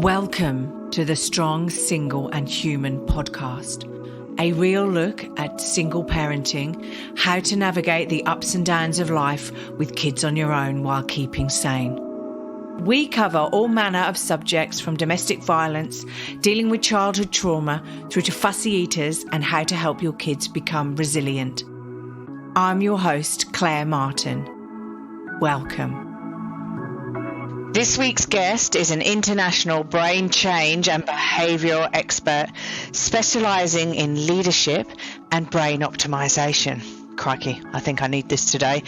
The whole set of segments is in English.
Welcome to the Strong, Single and Human podcast, a real look at single parenting, how to navigate the ups and downs of life with kids on your own while keeping sane. We cover all manner of subjects from domestic violence, dealing with childhood trauma, through to fussy eaters and how to help your kids become resilient. I'm your host, Claire Martin. Welcome. This week's guest is an international brain change and behavioural expert specialising in leadership and brain optimisation. Crikey, I think I need this today.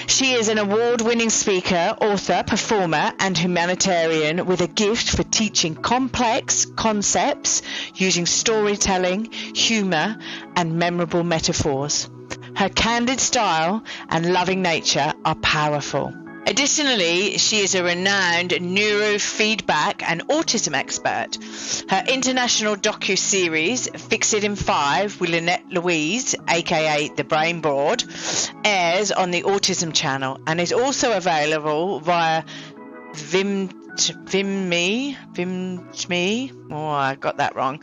She is an award-winning speaker, author, performer and humanitarian with a gift for teaching complex concepts using storytelling, humour and memorable metaphors. Her candid style and loving nature are powerful. Additionally, she is a renowned neurofeedback and autism expert. Her international docu-series, FixIt in 5 with Lynette Louise, aka The Brain Board, airs on the Autism Channel and is also available via Vimeo. Oh, I got that wrong.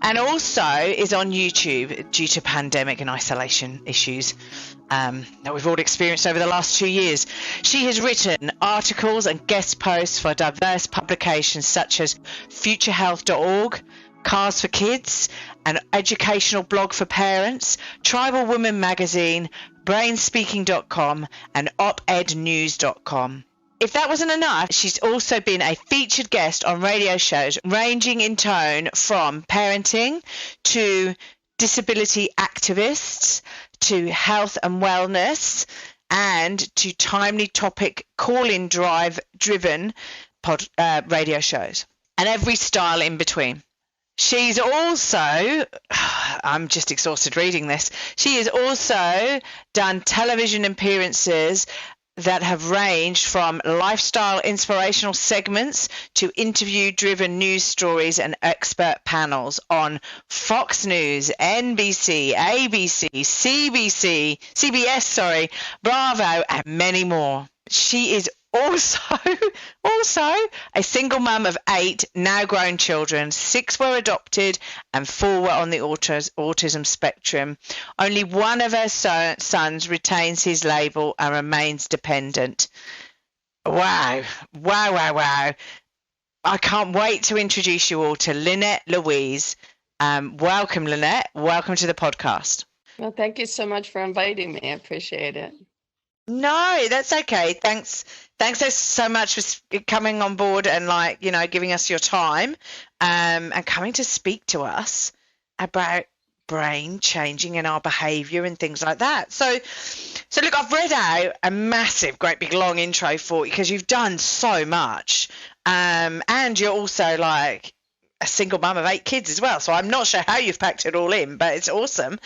And also is on YouTube due to pandemic and isolation issues that we've all experienced over the last 2 years. She has written articles and guest posts for diverse publications such as futurehealth.org, Cars for Kids, an educational blog for parents, Tribal Woman magazine, brainspeaking.com and opednews.com. If that wasn't enough, she's also been a featured guest on radio shows ranging in tone from parenting to disability activists to health and wellness and to timely topic call-in driven radio shows and every style in between. She's also, I'm just exhausted reading this, she has also done television appearances that have ranged from lifestyle inspirational segments to interview-driven news stories and expert panels on Fox News, NBC, ABC, CBS, Bravo, and many more. She is also a single mum of 8 now grown children. 6 were adopted and 4 were on the autism spectrum. Only one of her sons retains his label and remains dependent. Wow. I can't wait to introduce you all to Lynette Louise. Welcome, Lynette. Welcome to the podcast. Well, thank you so much for inviting me. I appreciate it. No, that's okay. Thanks so much for coming on board and giving us your time and coming to speak to us about brain changing and our behaviour and things like that. So look, I've read out a massive, great big long intro for you because you've done so much, and you're also like a single mum of 8 kids as well. So I'm not sure how you've packed it all in, but it's awesome.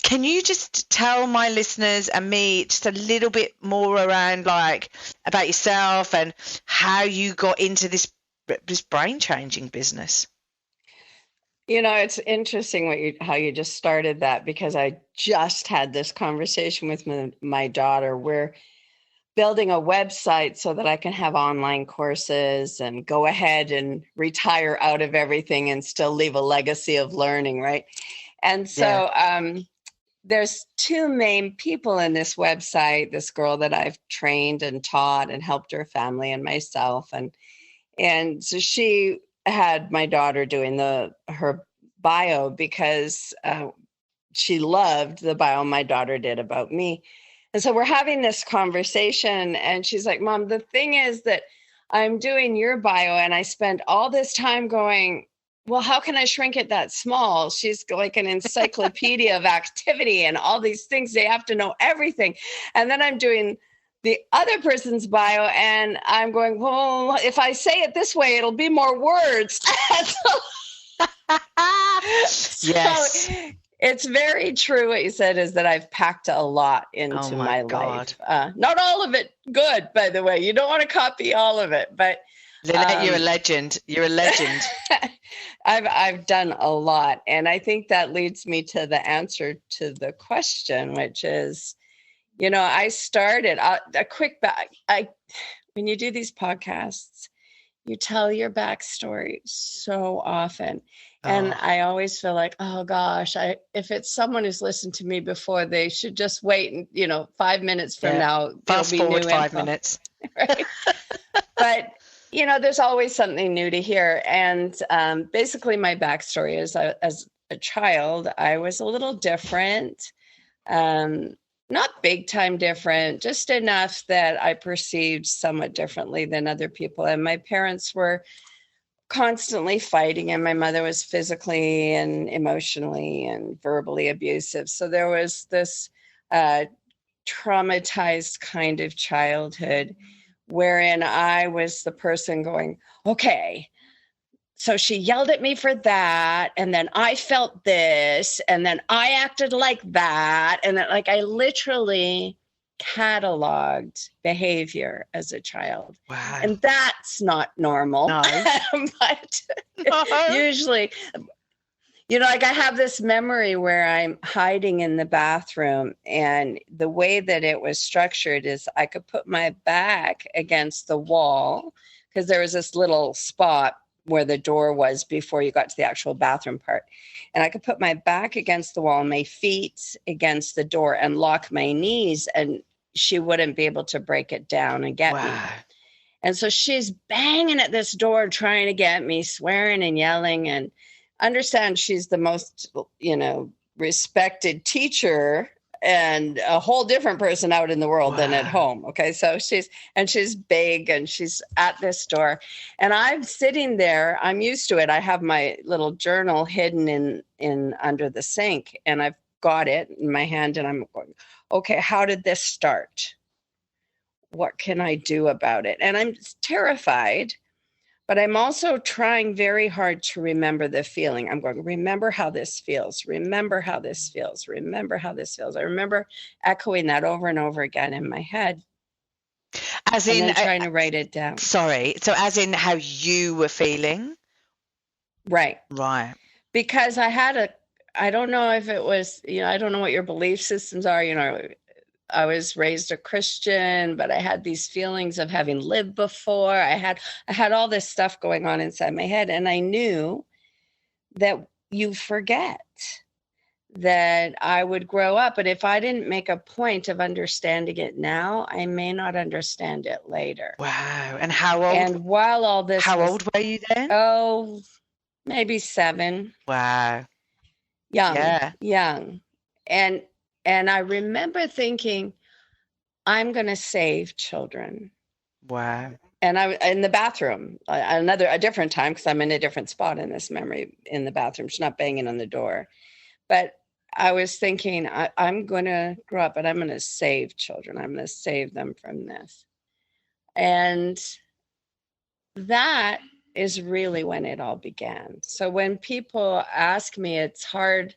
Can you just tell my listeners and me just a little bit more around about yourself and how you got into this brain changing business? You know, it's interesting how you just started that, because I just had this conversation with my daughter. We're building a website so that I can have online courses and go ahead and retire out of everything and still leave a legacy of learning, right? And so there's 2 main people in this website, this girl that I've trained and taught and helped her family and myself. And so she had my daughter doing her bio because she loved the bio my daughter did about me. And so we're having this conversation and she's like, Mom, the thing is that I'm doing your bio and I spend all this time going, well, how can I shrink it that small? She's like an encyclopedia of activity and all these things. They have to know everything. And then I'm doing the other person's bio and I'm going, well, if I say it this way, it'll be more words. Yes. So it's very true what you said, is that I've packed a lot into my life. Not all of it good, by the way. You don't want to copy all of it, but Lynette, you're a legend. You're a legend. I've done a lot. And I think that leads me to the answer to the question, which is, You know, I started a quick back. When you do these podcasts, you tell your backstory so often. And I always feel like, oh gosh, if it's someone who's listened to me before, they should just wait and, 5 minutes from now, fast it'll be forward new 5 info. minutes. Right? But, there's always something new to hear. And basically my backstory is as a child, I was a little different. Not big time different, just enough that I perceived somewhat differently than other people. And my parents were constantly fighting, and my mother was physically and emotionally and verbally abusive. So there was this traumatized kind of childhood wherein I was the person going, okay, so she yelled at me for that, and then I felt this, and then I acted like that, and then, like, I literally cataloged behavior as a child. Wow. And that's not normal. No. But No. usually, like, I have this memory where I'm hiding in the bathroom, and the way that it was structured is I could put my back against the wall, because there was this little spot where the door was before you got to the actual bathroom part. And I could put my back against the wall and my feet against the door and lock my knees, and she wouldn't be able to break it down and get me. And so she's banging at this door, trying to get me, swearing and yelling. And understand, she's the most, respected teacher and a whole different person out in the world than at home. Okay. So she's big, and she's at this door, and I'm sitting there. I'm used to it. I have my little journal hidden in under the sink, and I've got it in my hand, and I'm going, okay, how did this start? What can I do about it? And I'm terrified, but I'm also trying very hard to remember the feeling. I'm going, remember how this feels. Remember how this feels. Remember how this feels. I remember echoing that over and over again in my head. As in, trying to write it down. Sorry. So as in how you were feeling? Right. Right. Because I don't know if it was, I don't know what your belief systems are. I was raised a Christian, but I had these feelings of having lived before. I had all this stuff going on inside my head, and I knew that you forget, that I would grow up, but if I didn't make a point of understanding it now, I may not understand it later. Wow. And how old? And while all this, how old were you then? Oh, maybe 7. Wow. Young. And I remember thinking, I'm going to save children. Wow. And I in the bathroom, a different time, because I'm in a different spot in this memory, in the bathroom. She's not banging on the door. But I was thinking, I'm going to grow up and I'm going to save children. I'm going to save them from this. And that is really when it all began. So when people ask me, it's hard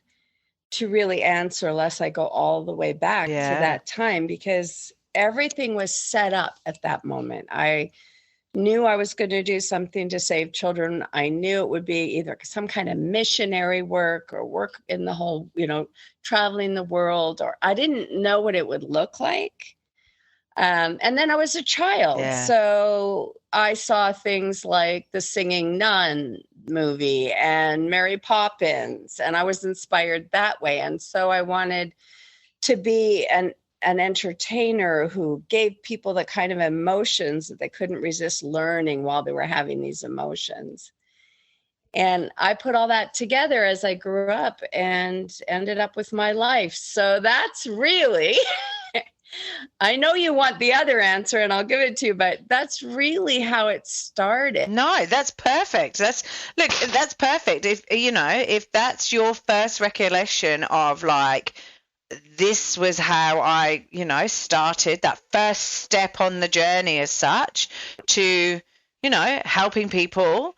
to really answer unless I go all the way back to that time, because everything was set up at that moment. I knew I was going to do something to save children. I knew it would be either some kind of missionary work or work in the whole, traveling the world, or I didn't know what it would look like. And then I was a child. So I saw things like the Singing Nun movie and Mary Poppins, and I was inspired that way. And so I wanted to be an entertainer who gave people the kind of emotions that they couldn't resist learning while they were having these emotions. And I put all that together as I grew up and ended up with my life. So that's really, I know you want the other answer and I'll give it to you, but that's really how it started. No, that's perfect. That's perfect. If that's your first recollection of like, this was how I, started, that first step on the journey as such to, helping people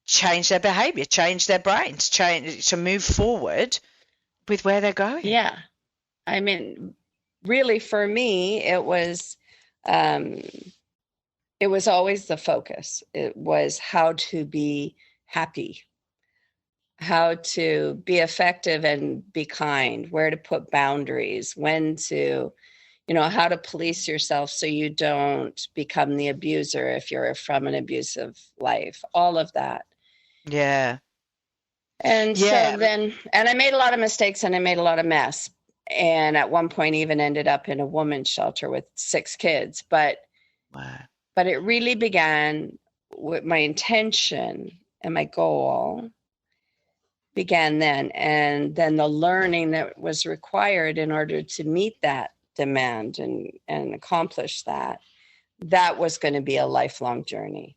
change their behavior, change their brains, to move forward with where they're going. Yeah. I mean, really for me, it was always the focus. It was how to be happy, how to be effective and be kind, where to put boundaries, when to, how to police yourself so you don't become the abuser if you're from an abusive life, all of that. Yeah. And so then, and I made a lot of mistakes and I made a lot of mess. And at one point even ended up in a woman's shelter with 6 kids. But it really began with my intention, and my goal began then. And then the learning that was required in order to meet that demand and accomplish that was going to be a lifelong journey.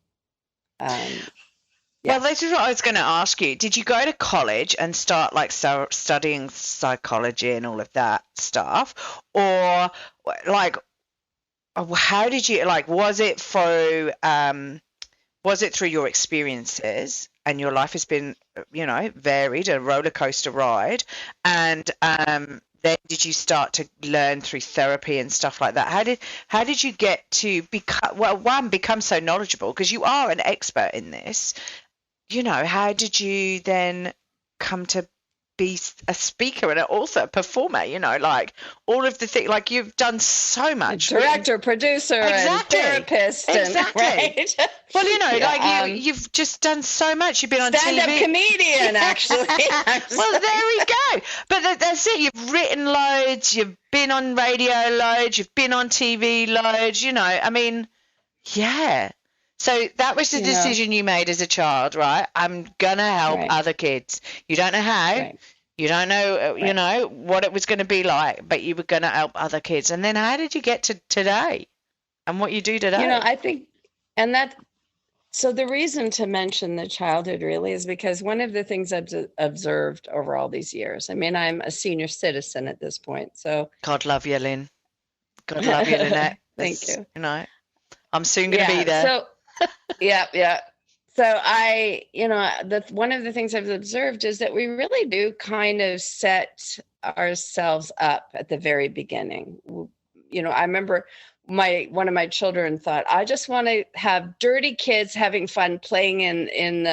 Well, this is what I was going to ask you. Did you go to college and start like studying psychology and all of that stuff, or like how did you, like, was it through your experiences, and your life has been varied, a roller coaster ride, and then did you start to learn through therapy and stuff like that? How did you get to become so knowledgeable, because you are an expert in this? How did you then come to be a speaker and also a performer? Like all of the things, like you've done so much. Director, producer, and therapist. Exactly. Right? Well, you've just done so much. You've been on stand-up TV. comedian, actually. Well, there we go. But that's it. You've written loads. You've been on radio loads. You've been on TV loads. Yeah. So that was the decision you made as a child, right? I'm going to help other kids. You don't know how. Right. You don't know, what it was going to be like, but you were going to help other kids. And then how did you get to today and what you do today? I think, so the reason to mention the childhood really is because one of the things I've observed over all these years, I'm a senior citizen at this point. So God love you, Lynn. God love you, Lynette. Thank you. I'm soon going to be there. So, yeah. So one of the things I've observed is that we really do kind of set ourselves up at the very beginning. I remember one of my children thought, I just want to have dirty kids having fun playing in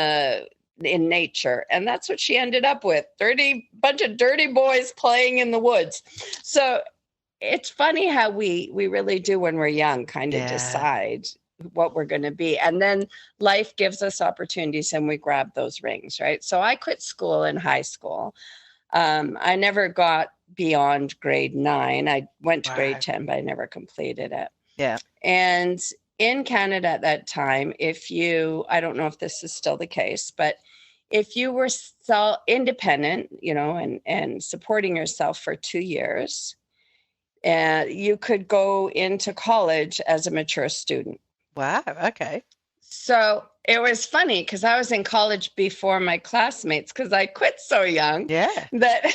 nature. And that's what she ended up with. Bunch of dirty boys playing in the woods. So it's funny how we really do when we're young kind of decide what we're going to be. And then life gives us opportunities and we grab those rings, right? So I quit school in high school. I never got beyond grade 9. I went to grade 10, but I never completed it. Yeah. And in Canada at that time, I don't know if this is still the case, but if you were independent, and supporting yourself for 2 years, you could go into college as a mature student. Wow. Okay. So it was funny because I was in college before my classmates because I quit so young. Yeah. That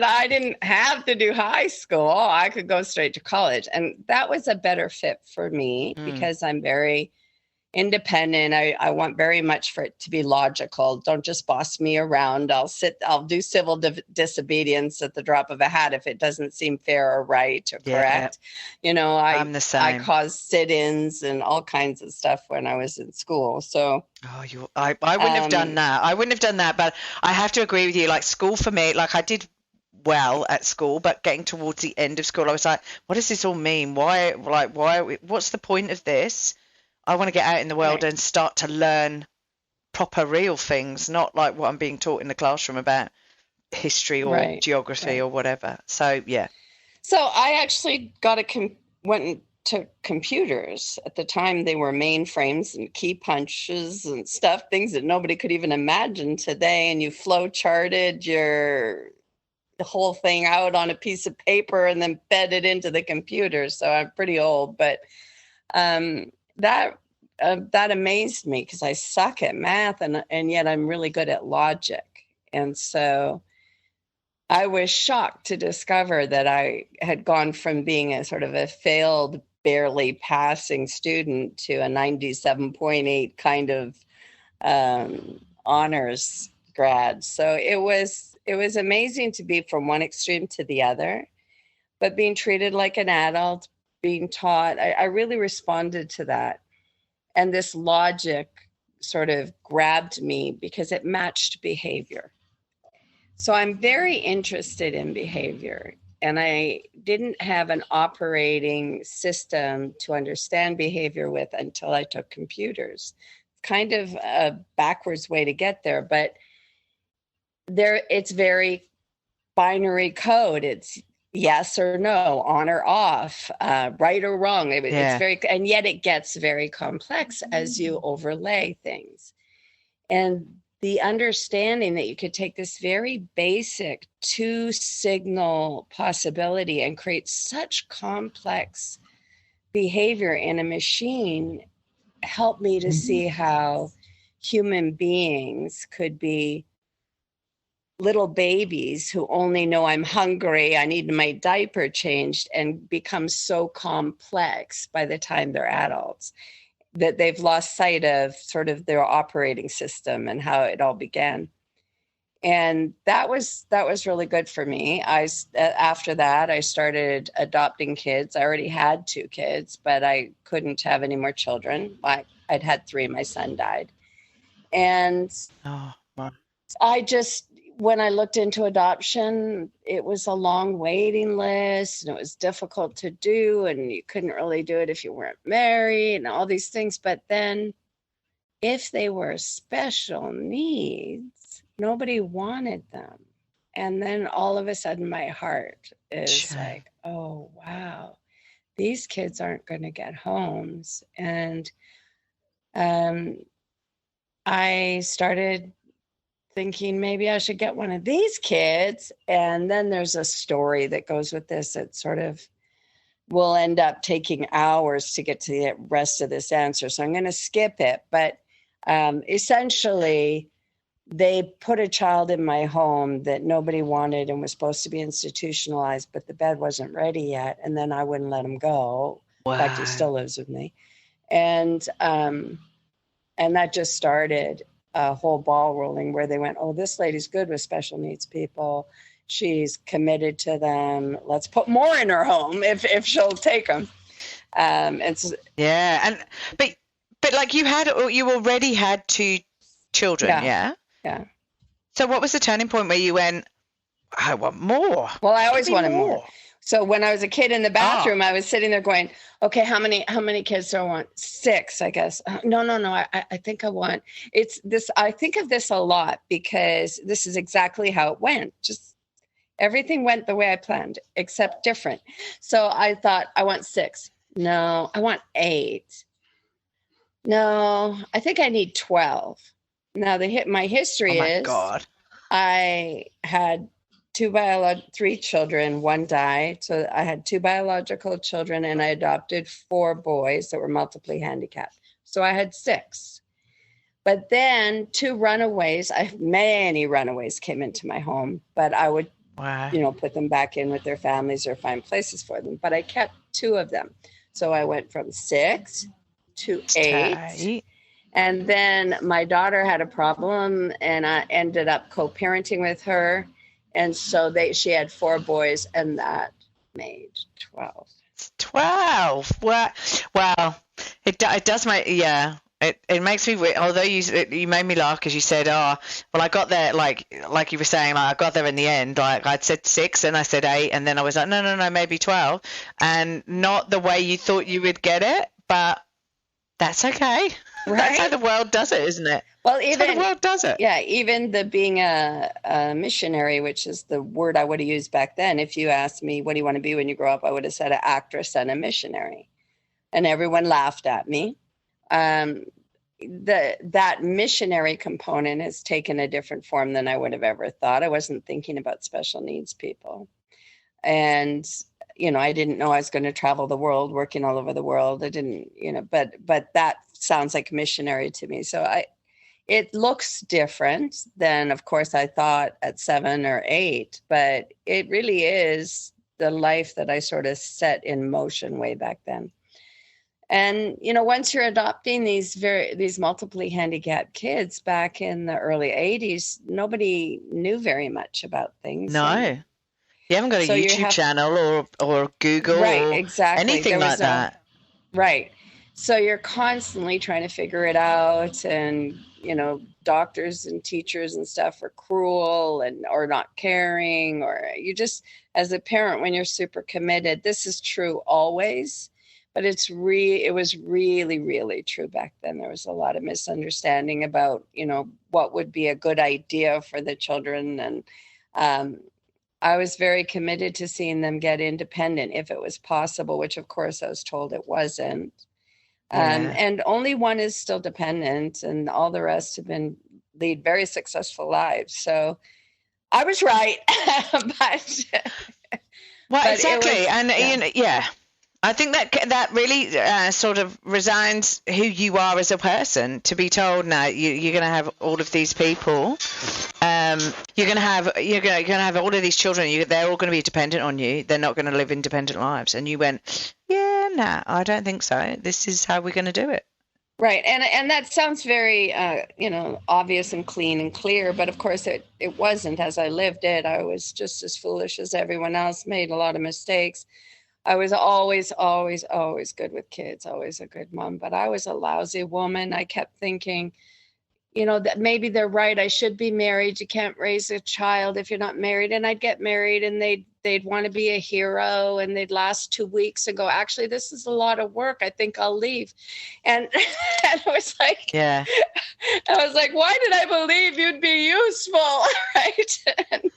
I didn't have to do high school. I could go straight to college. And that was a better fit for me because I'm very independent. I want very much for it to be logical. Don't just boss me around. I'll do civil disobedience at the drop of a hat if it doesn't seem fair or right or correct. I'm the same. I caused sit-ins and all kinds of stuff when I was in school. So I wouldn't have done that. I wouldn't have done that, but I have to agree with you. Like school for me, like I did well at school, but getting towards the end of school, I was like, what does this all mean? Why, what's the point of this? I want to get out in the world and start to learn proper real things, not like what I'm being taught in the classroom about history or geography or whatever. So, yeah. So I actually went to computers. At the time, they were mainframes and key punches and stuff, things that nobody could even imagine today. And you flow charted the whole thing out on a piece of paper and then fed it into the computer. So I'm pretty old, but that amazed me because I suck at math and yet I'm really good at logic. And so I was shocked to discover that I had gone from being a sort of a failed, barely passing student to a 97.8 kind of honors grad. So it was amazing to be from one extreme to the other, but being treated like an adult, being taught, I really responded to that. And this logic sort of grabbed me because it matched behavior. So I'm very interested in behavior. and I didn't have an operating system to understand behavior with until I took computers. Kind of a backwards way to get there, but it's very binary code. It's yes or no, on or off, right or wrong. It's very, and yet it gets very complex as you overlay things. And the understanding that you could take this very basic 2-signal possibility and create such complex behavior in a machine helped me to see how human beings could be little babies who only know I'm hungry, I need my diaper changed, and become so complex by the time they're adults that they've lost sight of sort of their operating system and how it all began. And that was really good for me. After that, I started adopting kids. I already had 2 kids, but I couldn't have any more children. I'd had 3. My son died. And when I looked into adoption, it was a long waiting list and it was difficult to do. And you couldn't really do it if you weren't married and all these things. But then if they were special needs, nobody wanted them. And then all of a sudden my heart is like, oh, wow, these kids aren't going to get homes. And I started thinking maybe I should get one of these kids. And then there's a story that goes with this that sort of will end up taking hours to get to the rest of this answer. So I'm going to skip it. But essentially, they put a child in my home that nobody wanted and was supposed to be institutionalized, but the bed wasn't ready yet. And then I wouldn't let him go. Wow. In fact, he still lives with me. And that just started a whole ball rolling where they went, oh, this lady's good with special needs people. She's committed to them. Let's put more in her home if she'll take them. But like you already had 2 children, yeah? Yeah. So what was the turning point where you went, I want more? Well, I always wanted more. So when I was a kid in the bathroom, I was sitting there going, okay, how many kids do I want? 6, I guess. No. I think I want this. I think of this a lot because this is exactly how it went. Just everything went the way I planned, except different. So I thought I want 6. No, I want 8. No, I think I need 12. Now my history is God. I had 3 children, 1 died. So I had 2 biological children and I adopted 4 boys that were multiply handicapped. So I had 6. But then 2 runaways, many runaways came into my home, but I would, put them back in with their families or find places for them. But I kept 2 of them. So I went from 6 to 8. And then my daughter had a problem and I ended up co-parenting with her. And so she had 4 boys, and that made 12. 12. Wow. It does make, It makes me weird. Although you made me laugh because you said, I got there like you were saying, like I got there in the end. Like I'd said 6 and I said 8, and then I was like, no, maybe 12, and not the way you thought you would get it, but that's okay. Right? That's how the world does it, isn't it? Well, even that's how the world does it. Yeah, even being a missionary, which is the word I would have used back then. If you asked me, what do you want to be when you grow up? I would have said an actress and a missionary. And everyone laughed at me. That missionary component has taken a different form than I would have ever thought. I wasn't thinking about special needs people. And, I didn't know I was going to travel the world, working all over the world. I didn't, but that sounds like missionary to me. So it looks different than, of course, I thought at 7 or 8, but it really is the life that I sort of set in motion way back then. And, once you're adopting these multiply handicapped kids back in the early 80s, nobody knew very much about things. No. You haven't got a YouTube channel or Google or anything like that. Right. So you're constantly trying to figure it out, and, doctors and teachers and stuff are cruel or not caring, or as a parent, when you're super committed, this is true always, but it was really, really true back then. There was a lot of misunderstanding about, what would be a good idea for the children. And I was very committed to seeing them get independent if it was possible, which of course I was told it wasn't. And only one is still dependent, and all the rest have lead very successful lives. So I was right. but exactly. Was, I think that really sort of resigns who you are as a person, to be told, no, you're going to have all of these people. You're going to have all of these children. They're all going to be dependent on you. They're not going to live independent lives. And you went, no, I don't think so. This is how we're going to do it. Right. And that sounds very, obvious and clean and clear. But of course, it wasn't. As I lived it, I was just as foolish as everyone else, made a lot of mistakes. I was always, always, always good with kids, always a good mom. But I was a lousy woman. I kept thinking, that maybe they're right. I should be married. You can't raise a child if you're not married. And I'd get married and they'd want to be a hero, and they'd last 2 weeks and go, actually, this is a lot of work. I think I'll leave. And I was like, why did I believe you'd be useful? Right. And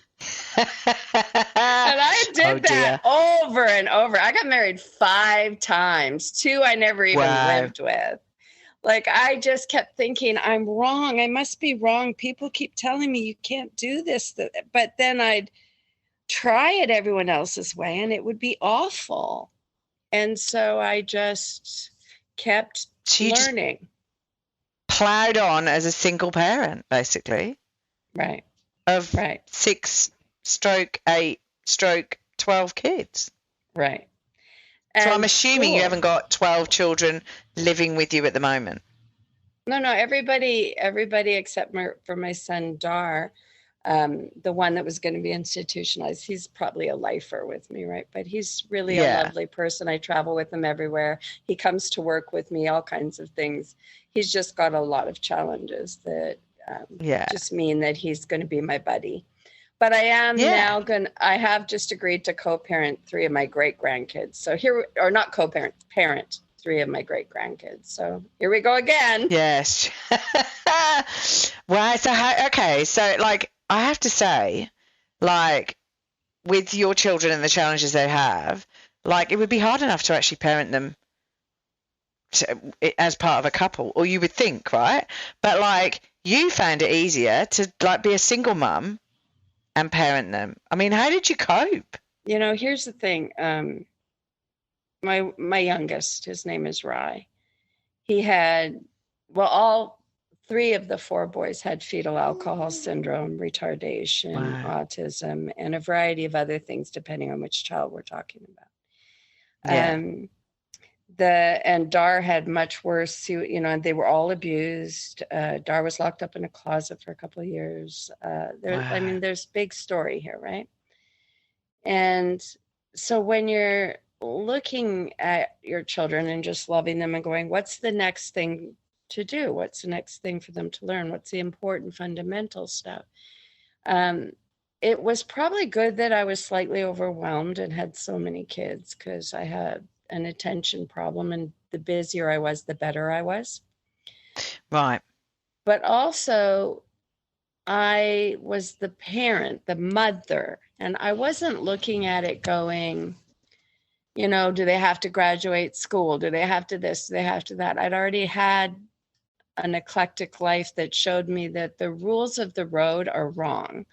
I did that over and over. I got married 5 times. 2 I never even lived with. Like, I just kept thinking, I'm wrong. I must be wrong. People keep telling me you can't do this. But then I'd try it everyone else's way, and it would be awful. And so I just kept learning. Plowed on as a single parent, basically. Right. Of 6/8/12 kids. Right. So I'm assuming you haven't got 12 children living with you at the moment. No, everybody except for my son, Dar, the one that was going to be institutionalized. He's probably a lifer with me, right? But he's really a lovely person. I travel with him everywhere. He comes to work with me, all kinds of things. He's just got a lot of challenges that just mean that he's going to be my buddy. But I am now I have just agreed to co-parent 3 of my great-grandkids. So not co-parent, parent 3 of my great-grandkids. So here we go again. Yes. Well, so I have to say, with your children and the challenges they have, it would be hard enough to actually parent them as part of a couple, or you would think, right? But you found it easier to be a single mum and parent them. I mean, how did you cope? Here's the thing. My youngest, his name is Rye. He had, all 3 of the 4 boys had fetal alcohol syndrome, retardation, autism, and a variety of other things, depending on which child we're talking about. And Dar had much worse. They were all abused. Dar was locked up in a closet for a couple of years. There's big story here, right? And so when you're looking at your children and just loving them and going, what's the next thing to do? What's the next thing for them to learn? What's the important fundamental stuff? It was probably good that I was slightly overwhelmed and had so many kids, because I had an attention problem, and the busier I was, the better I was. Right. But also, I was the parent, the mother, and I wasn't looking at it going, do they have to graduate school? Do they have to this? Do they have to that? I'd already had an eclectic life that showed me that the rules of the road are wrong.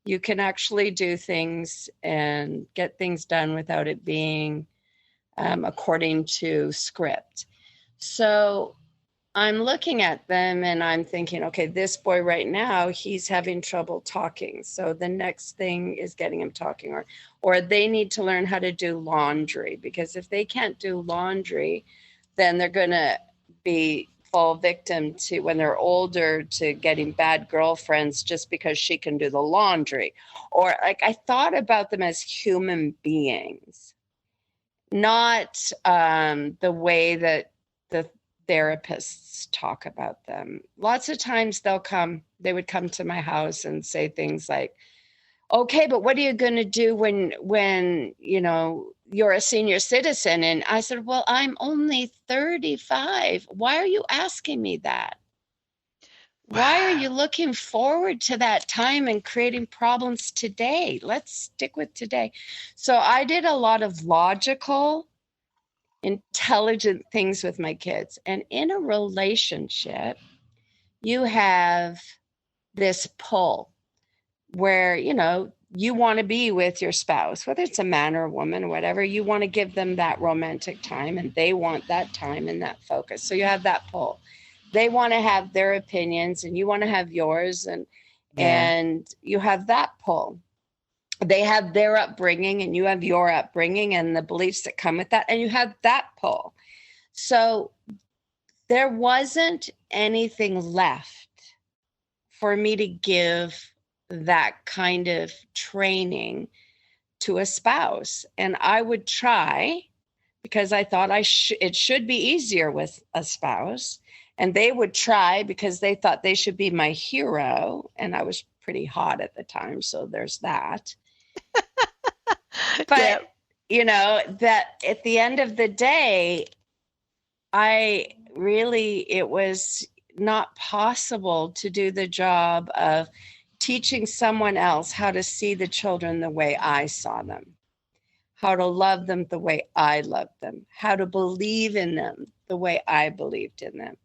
You can actually do things and get things done without it being according to script. So I'm looking at them and I'm thinking, okay, this boy right now, he's having trouble talking. So the next thing is getting him talking, or they need to learn how to do laundry, because if they can't do laundry, then they're going to fall victim to, when they're older, to getting bad girlfriends just because she can do the laundry. Or I thought about them as human beings, not the way that the therapists talk about them. Lots of times they would come to my house and say things like, okay, but what are you going to do when, you know, you're a senior citizen? And I said, well, I'm only 35. Why are you asking me that? Why are you looking forward to that time and creating problems today? Let's stick with today. So I did a lot of logical, intelligent things with my kids. And in a relationship, you have this pull where, you know, you want to be with your spouse, whether it's a man or a woman or whatever, you want to give them that romantic time and they want that time and that focus. So you have that pull. They want to have their opinions and you want to have yours, and you have that pull. They have their upbringing and you have your upbringing and the beliefs that come with that, and you have that pull. So there wasn't anything left for me to give that kind of training to a spouse. And I would try, because I thought it should be easier with a spouse. And they would try because they thought they should be my hero. And I was pretty hot at the time, so there's that. But, you know, that at the end of the day, it was not possible to do the job of teaching someone else how to see the children the way I saw them, how to love them the way I loved them, how to believe in them the way I believed in them.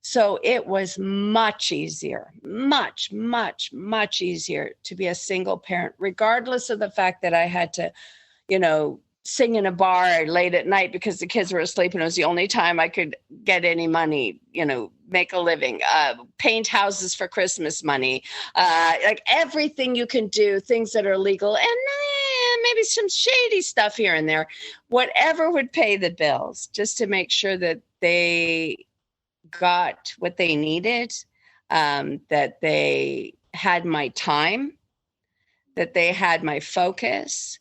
So it was much easier, much, much, much easier to be a single parent, regardless of the fact that I had to, you know, sing in a bar late at night because the kids were asleep and it was the only time I could get any money, you know, make a living, paint houses for Christmas money, like everything you can do, things that are legal, and maybe some shady stuff here and there, whatever would pay the bills, just to make sure that they got what they needed, that they had my time, that they had my focus,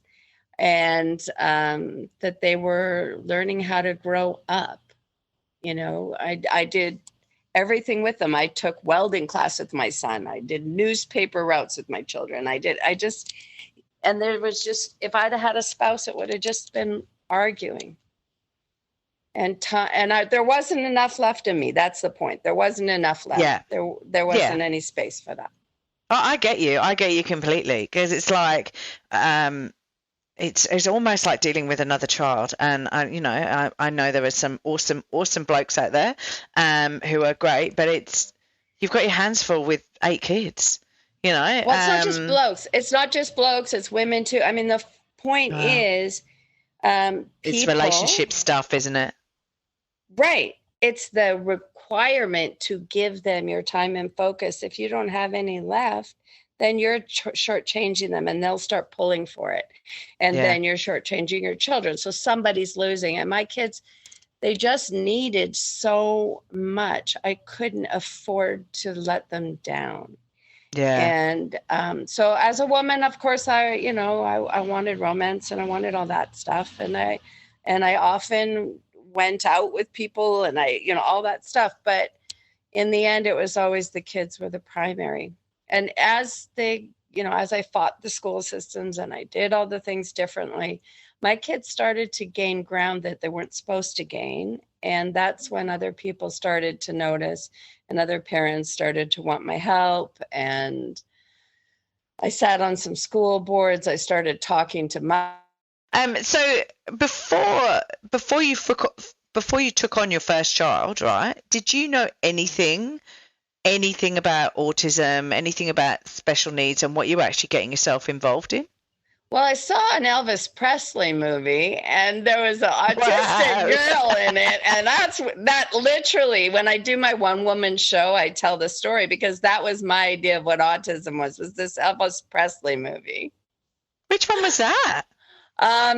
and that they were learning how to grow up. You know, I did everything with them. I took welding class with my son. I did newspaper routes with my children. And there was just, if I'd had a spouse, it would have just been arguing. And there wasn't enough left in me. That's the point. There wasn't enough left. Yeah. There wasn't any space for that. Oh, I get you completely, because it's like, it's almost like dealing with another child. And I know there are some awesome blokes out there, who are great, but you've got your hands full with 8 kids, you know. Well, it's not just blokes. It's not just blokes. It's women too. I mean, the point is, it's relationship stuff, isn't it? Right. It's the requirement to give them your time and focus. If you don't have any left, then you're shortchanging them and they'll start pulling for it. And then you're shortchanging your children. So somebody's losing. And my kids, they just needed so much. I couldn't afford to let them down. Yeah. And so as a woman, of course, I wanted romance and I wanted all that stuff. And I often went out with people and all that stuff. But in the end, it was always the kids were the primary. And as I fought the school systems and I did all the things differently, my kids started to gain ground that they weren't supposed to gain. And that's when other people started to notice and other parents started to want my help. And I sat on some school boards. I started talking to my... So before you took on your first child, right, did you know anything about autism, anything about special needs and what you were actually getting yourself involved in? Well, I saw an Elvis Presley movie and there was an autistic girl in it. And that literally, when I do my one woman show, I tell the story because that was my idea of what autism was this Elvis Presley movie. Which one was that?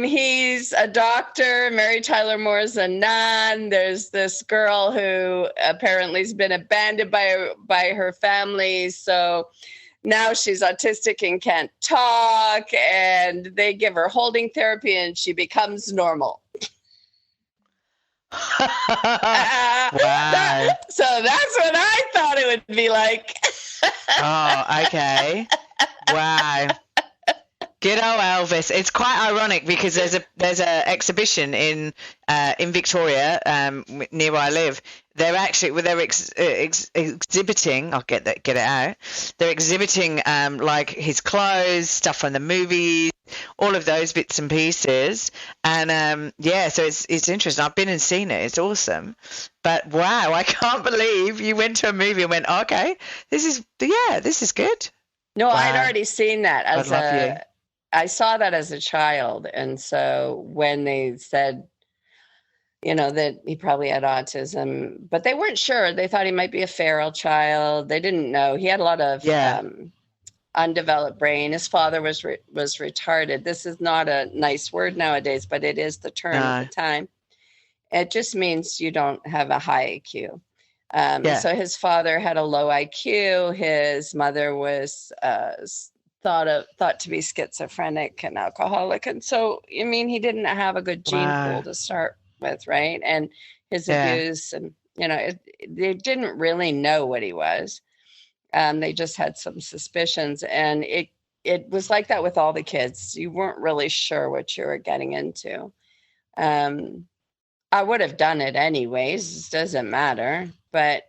He's a doctor. Mary Tyler Moore's a nun. There's this girl who apparently has been abandoned by her family. So now she's autistic and can't talk. And they give her holding therapy and she becomes normal. Wow. So that's what I thought it would be like. Oh, okay. Wow. Good old Elvis. It's quite ironic because there's a exhibition in Victoria, near where I live. Exhibiting. I'll get it out. They're exhibiting like his clothes, stuff from the movies, all of those bits and pieces. And so it's interesting. I've been and seen it. It's awesome. But wow, I can't believe you went to a movie and went, okay, this is good. No, Wow. I'd already seen that you. I saw that as a child. And so when they said, that he probably had autism, but they weren't sure. They thought he might be a feral child. They didn't know. He had a lot of undeveloped brain. His father was retarded. This is not a nice word nowadays, but it is the term at the time. It just means you don't have a high IQ. So his father had a low IQ. His mother was thought to be schizophrenic and alcoholic. And so, he didn't have a good gene pool to start with, right? And his abuse and, they didn't really know what he was. They just had some suspicions. And it was like that with all the kids. You weren't really sure what you were getting into. I would have done it anyways. It doesn't matter. But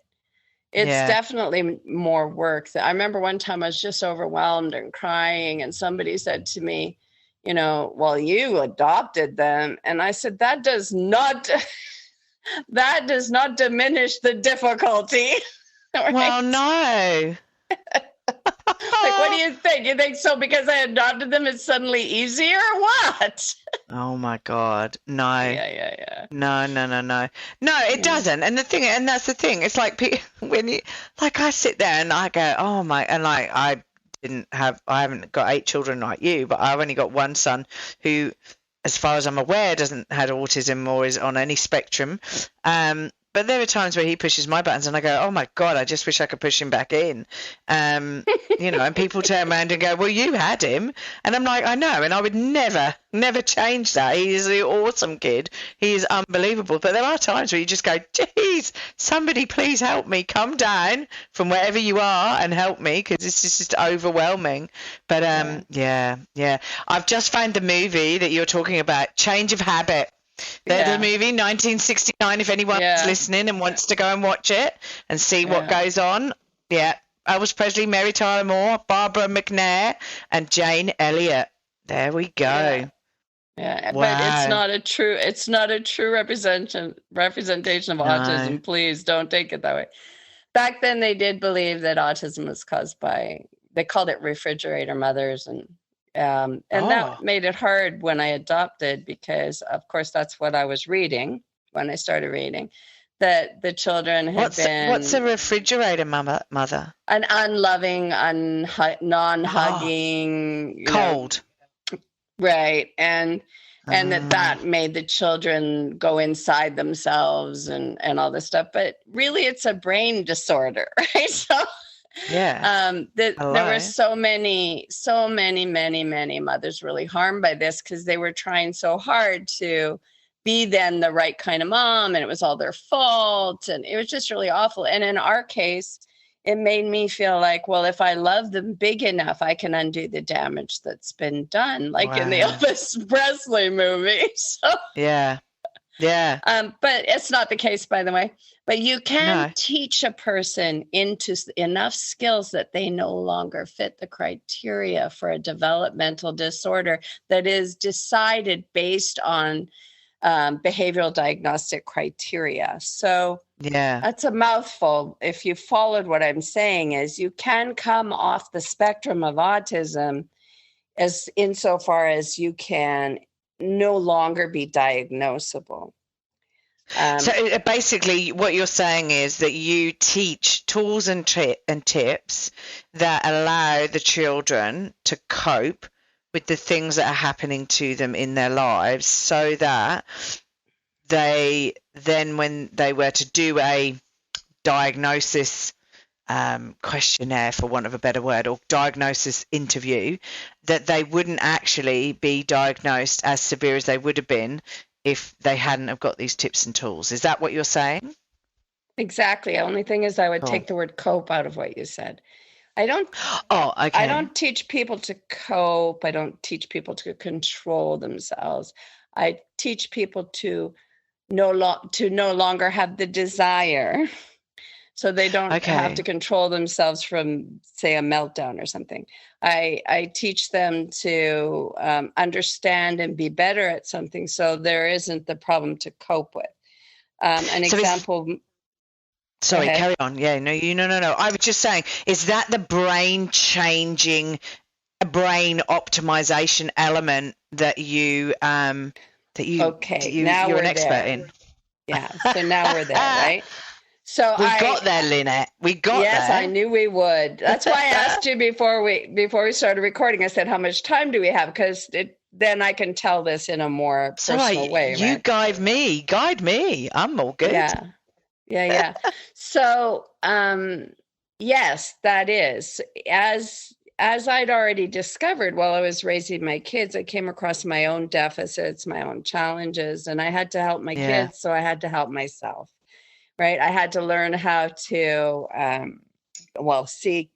it's definitely more work. I remember one time I was just overwhelmed and crying, and somebody said to me, well, you adopted them. And I said, that does not diminish the difficulty. Right? Well, no. Like, what do you think? You think so because I adopted them, it's suddenly easier or what? Oh my God. No. Yeah. No. No, it doesn't. And that's the thing. It's like when you, like, I sit there and I go, oh my, and like, I haven't got 8 children like you, but I've only got one son who, as far as I'm aware, doesn't have autism or is on any spectrum. But there are times where he pushes my buttons and I go, oh my God, I just wish I could push him back in. And people turn around and go, well, you had him. And I'm like, I know. And I would never change that. He is an awesome kid. He is unbelievable. But there are times where you just go, geez, somebody please help me. Come down from wherever you are and help me, because this is just overwhelming. But yeah. I've just found the movie that you're talking about, Change of Habit. The movie 1969, if anyone's listening and wants to go and watch it and see what goes on. Elvis Presley, Mary Tyler Moore, Barbara McNair, and Jane Elliott. There we go. Wow. But it's not a true representation of autism. Please don't take it that way. Back then they did believe that autism was caused by, they called it refrigerator mothers, and that made it hard when I adopted, because of course that's what I was reading when I started reading, that the children had what's a refrigerator mother? An unloving, non-hugging, cold. Right. And that made the children go inside themselves and all this stuff. But really it's a brain disorder, right? So there were so many mothers really harmed by this, because they were trying so hard to be then the right kind of mom, and it was all their fault, and it was just really awful. And in our case, it made me feel like, well, if I love them big enough, I can undo the damage that's been done, like in the Elvis Presley movie. So but it's not the case, by the way. But you can teach a person into enough skills that they no longer fit the criteria for a developmental disorder that is decided based on behavioral diagnostic criteria. So that's a mouthful. If you followed what I'm saying, is you can come off the spectrum of autism as insofar as you can no longer be diagnosable. So basically what you're saying is that you teach tools and tips that allow the children to cope with the things that are happening to them in their lives, so that they then, when they were to do a diagnosis questionnaire, for want of a better word, or diagnosis interview, that they wouldn't actually be diagnosed as severe as they would have been if they hadn't have got these tips and tools. Is that what you're saying? Exactly. The only thing is I would take the word cope out of what you said. I don't Oh, okay. I don't teach people to cope. I don't teach people to control themselves. I teach people to no longer have the desire, so they don't have to control themselves from, say, a meltdown or something. I teach them to understand and be better at something, so there isn't the problem to cope with. An example. Sorry, carry on. Yeah, no. I was just saying, is that the brain changing, brain optimization element that you're an expert in? Yeah. So now we're there, right? So we got there, Lynette. We got there. Yes, I knew we would. That's why I asked you before we started recording. I said, "How much time do we have?" Because then I can tell this in a more personal way. You right? guide me. I'm all good. Yeah. So, yes, that is. As I'd already discovered while I was raising my kids, I came across my own deficits, my own challenges, and I had to help my kids, so I had to help myself, right? I had to learn how to, see.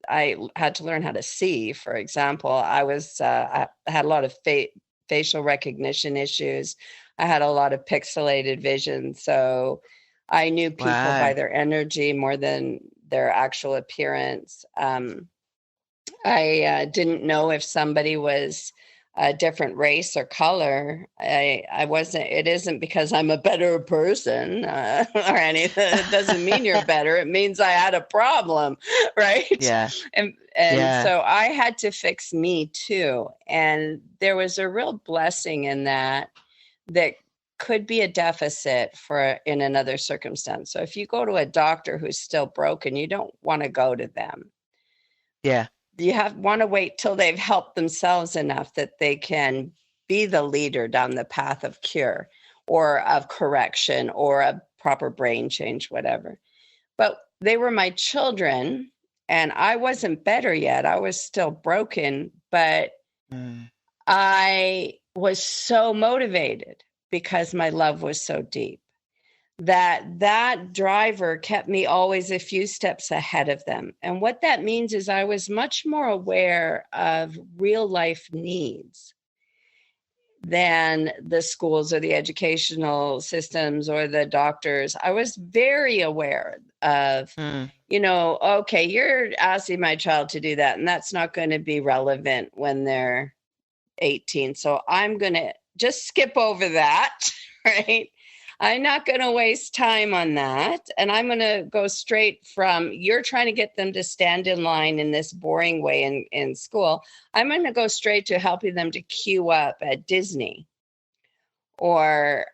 I had to learn how to see, for example. I had a lot of facial recognition issues. I had a lot of pixelated vision, so I knew people by their energy more than their actual appearance. I didn't know if somebody was a different race or color. I wasn't. It isn't because I'm a better person or anything. It doesn't mean you're better. It means I had a problem, right? Yeah. And so I had to fix me too. And there was a real blessing in that could be a deficit in another circumstance. So if you go to a doctor who's still broken, you don't want to go to them. Yeah. You want to wait till they've helped themselves enough that they can be the leader down the path of cure or of correction or a proper brain change, whatever. But they were my children and I wasn't better yet. I was still broken, but I was so motivated because my love was so deep that driver kept me always a few steps ahead of them. And what that means is I was much more aware of real life needs than the schools or the educational systems or the doctors. I was very aware of, okay, you're asking my child to do that, and that's not going to be relevant when they're 18. So I'm going to just skip over that, right? I'm not going to waste time on that. And I'm going to go straight from, you're trying to get them to stand in line in this boring way in school. I'm going to go straight to helping them to queue up at Disney or,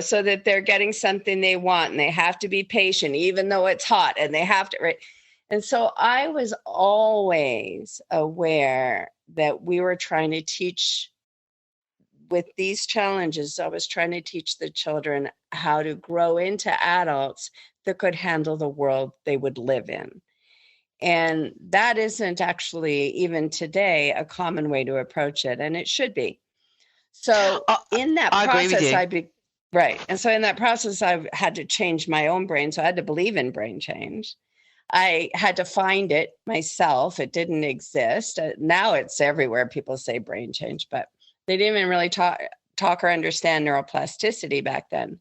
so that they're getting something they want and they have to be patient, even though it's hot and they have to, right? And so I was always aware that we were trying to teach with these challenges. I was trying to teach the children how to grow into adults that could handle the world they would live in. And that isn't actually, even today, a common way to approach it. And it should be. So in that process, right. And so in that process, I've had to change my own brain. So I had to believe in brain change. I had to find it myself. It didn't exist. Now it's everywhere. People say brain change, but they didn't even really talk or understand neuroplasticity back then.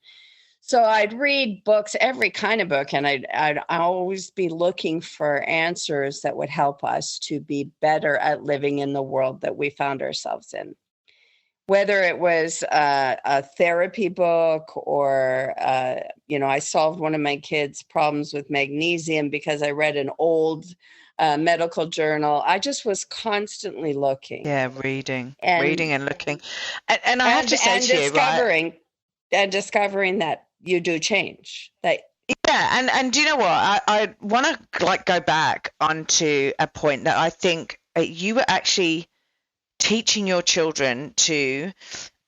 So I'd read books, every kind of book, and I'd always be looking for answers that would help us to be better at living in the world that we found ourselves in. Whether it was a therapy book or, I solved one of my kids' problems with magnesium because I read an old medical journal. I just was constantly looking. Yeah, reading and looking. And I have to say to you, right? And discovering that you do change. And do you know what? I want to go back onto a point that I think you were actually teaching your children to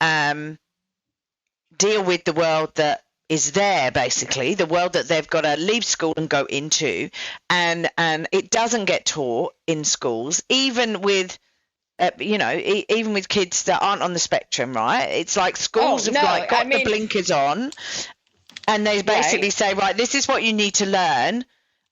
deal with the world that is there, basically the world that they've got to leave school and go into, and it doesn't get taught in schools, even with even with kids that aren't on the spectrum, right? It's like schools have got the blinkers on, and they basically say, right, this is what you need to learn,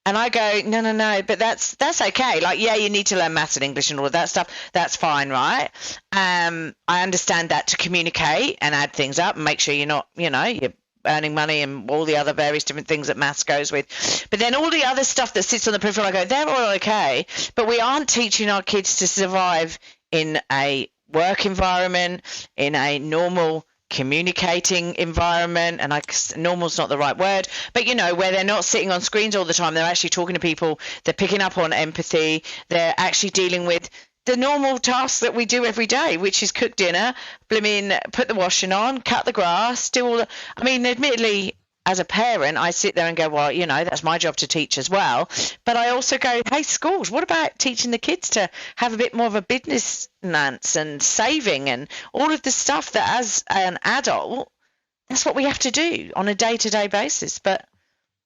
And I go, no, but that's okay. Like, yeah, you need to learn maths and English and all of that stuff. That's fine, right? I understand that to communicate and add things up and make sure you're not, you're earning money and all the other various different things that maths goes with. But then all the other stuff that sits on the peripheral, I go, they're all okay. But we aren't teaching our kids to survive in a work environment, in a normal communicating environment, and normal's not the right word, but where they're not sitting on screens all the time, they're actually talking to people, they're picking up on empathy, they're actually dealing with the normal tasks that we do every day, which is cook dinner, put the washing on, cut the grass, do all the, admittedly, as a parent, I sit there and go, well, that's my job to teach as well. But I also go, hey, schools, what about teaching the kids to have a bit more of a business nance and saving and all of the stuff that as an adult, that's what we have to do on a day-to-day basis. But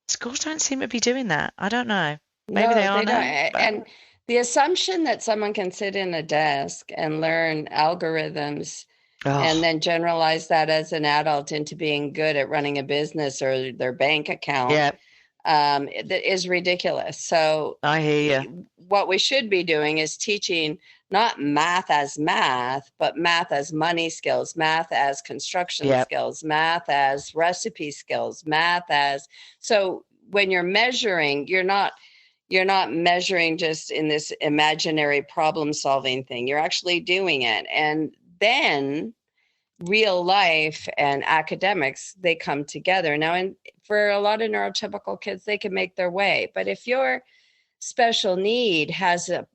schools don't seem to be doing that. I don't know. Maybe they are now. And the assumption that someone can sit in a desk and learn algorithms and then generalize that as an adult into being good at running a business or their bank account that is ridiculous. So I hear you. What we should be doing is teaching not math as math, but math as money skills, math as construction skills, math as recipe skills, math as, so when you're measuring, you're not measuring just in this imaginary problem solving thing. You're actually doing it. And then real life and academics, they come together. Now, and for a lot of neurotypical kids, they can make their way. But if your special need has a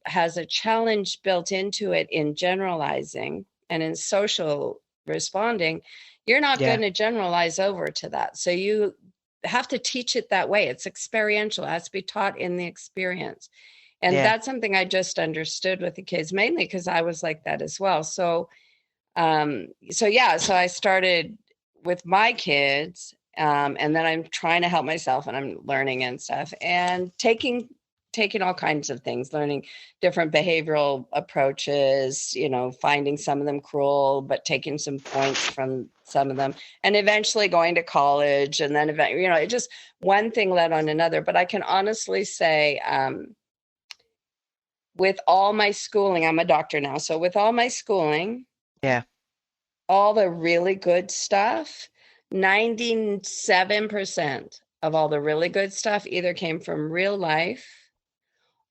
challenge built into it in generalizing and in social responding, you're not going to generalize over to that. So you have to teach it that way. It's experiential. It has to be taught in the experience. And that's something I just understood with the kids, mainly because I was like that as well. So I started with my kids, and then I'm trying to help myself, and I'm learning and stuff, and taking all kinds of things, learning different behavioral approaches, finding some of them cruel, but taking some points from some of them, and eventually going to college. And then, it just one thing led on another. But I can honestly say, with all my schooling, I'm a doctor now. So with all my schooling, all the really good stuff, 97% of all the really good stuff either came from real life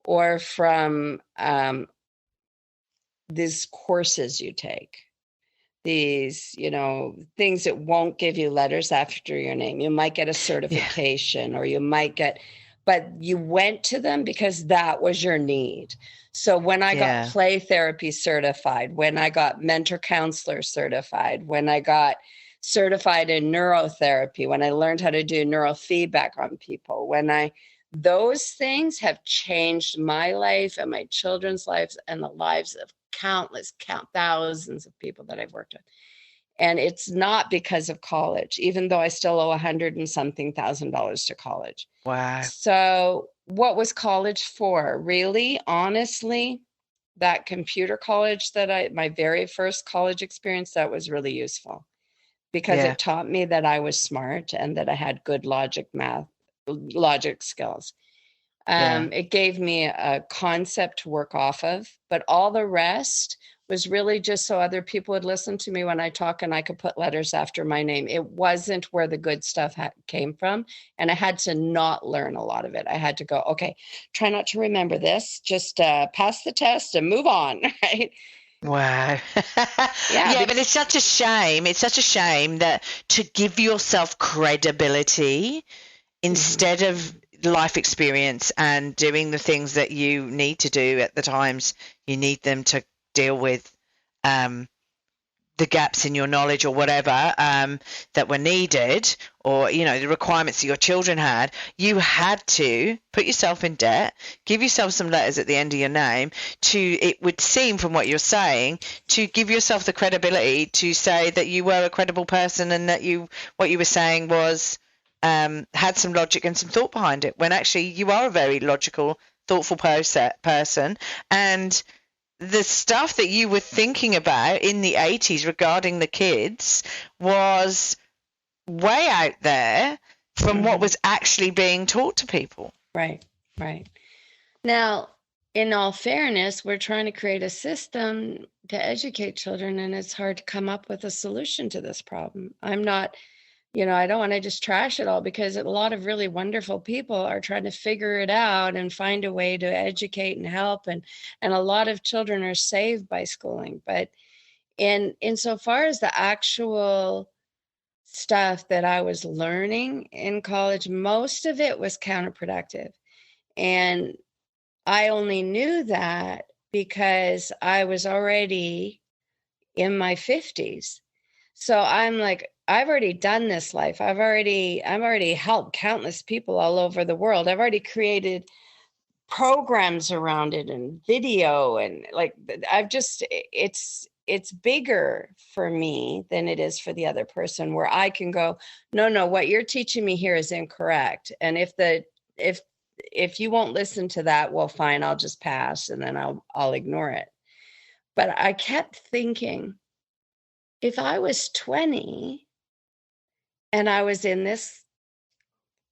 or from these courses you take. These, things that won't give you letters after your name. You might get a certification or you might get, but you went to them because that was your need. So when I got play therapy certified, when I got mentor counselor certified, when I got certified in neurotherapy, when I learned how to do neurofeedback on people, those things have changed my life and my children's lives and the lives of thousands of people that I've worked with. And it's not because of college, even though I still owe $100 and something thousand to college. Wow. So what was college for? Really, honestly, that computer college my very first college experience, that was really useful because it taught me that I was smart and that I had good logic skills. It gave me a concept to work off of, but all the rest was really just so other people would listen to me when I talk and I could put letters after my name. It wasn't where the good stuff came from. And I had to not learn a lot of it. I had to go, okay, try not to remember this, just pass the test and move on, right? Wow. But it's such a shame. It's such a shame that to give yourself credibility instead of life experience and doing the things that you need to do at the times you need them to deal with the gaps in your knowledge or whatever that were needed, or the requirements that your children had, you had to put yourself in debt, give yourself some letters at the end of your name it would seem from what you're saying, to give yourself the credibility to say that you were a credible person and that what you were saying was had some logic and some thought behind it, when actually you are a very logical, thoughtful person. And the stuff that you were thinking about in the 80s regarding the kids was way out there from what was actually being taught to people. Right. Right. Now, in all fairness, we're trying to create a system to educate children, and it's hard to come up with a solution to this problem. I'm not, I don't want to just trash it all, because a lot of really wonderful people are trying to figure it out and find a way to educate and help. And a lot of children are saved by schooling. But insofar as the actual stuff that I was learning in college, most of it was counterproductive. And I only knew that because I was already in my 50s. So I'm like, I've already done this life. I've already helped countless people all over the world. I've already created programs around it and video, and like I've just it's bigger for me than it is for the other person, where I can go, no, what you're teaching me here is incorrect. And if you won't listen to that, well, fine, I'll just pass, and then I'll ignore it. But I kept thinking, if I was 20 and I was in this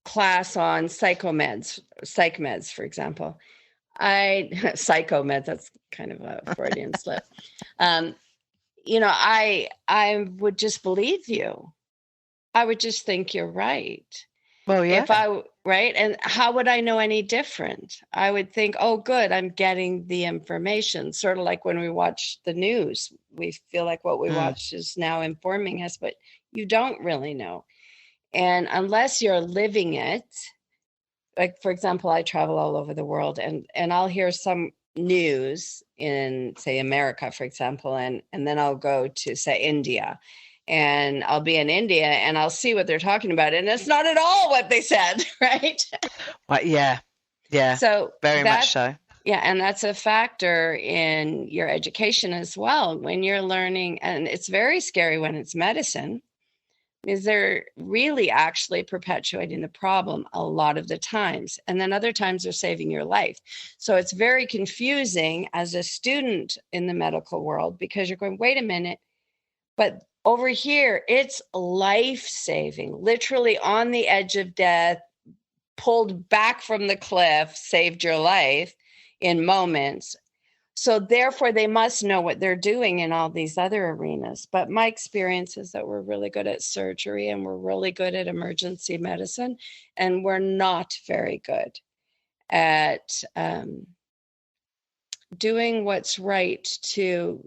class on psych meds, for example, psychomeds, that's kind of a Freudian slip. I would just believe you. I would just think you're right. Well, yeah. Right. And how would I know any different? I would think, oh, good, I'm getting the information. Sort of like when we watch the news, we feel like what we watch is now informing us, but you don't really know. And unless you're living it, like, for example, I travel all over the world, and I'll hear some news in, say, America, for example, and then I'll go to, say, India. And I'll be in India and I'll see what they're talking about. And it's not at all what they said, right? Well, yeah. So very much so. Yeah. And that's a factor in your education as well. When you're learning, and it's very scary when it's medicine, is they're really actually perpetuating the problem a lot of the times. And then other times they're saving your life. So it's very confusing as a student in the medical world, because you're going, wait a minute, but over here, it's life-saving, literally on the edge of death, pulled back from the cliff, saved your life in moments. So therefore, they must know what they're doing in all these other arenas. But my experience is that we're really good at surgery, and we're really good at emergency medicine, and we're not very good at doing what's right to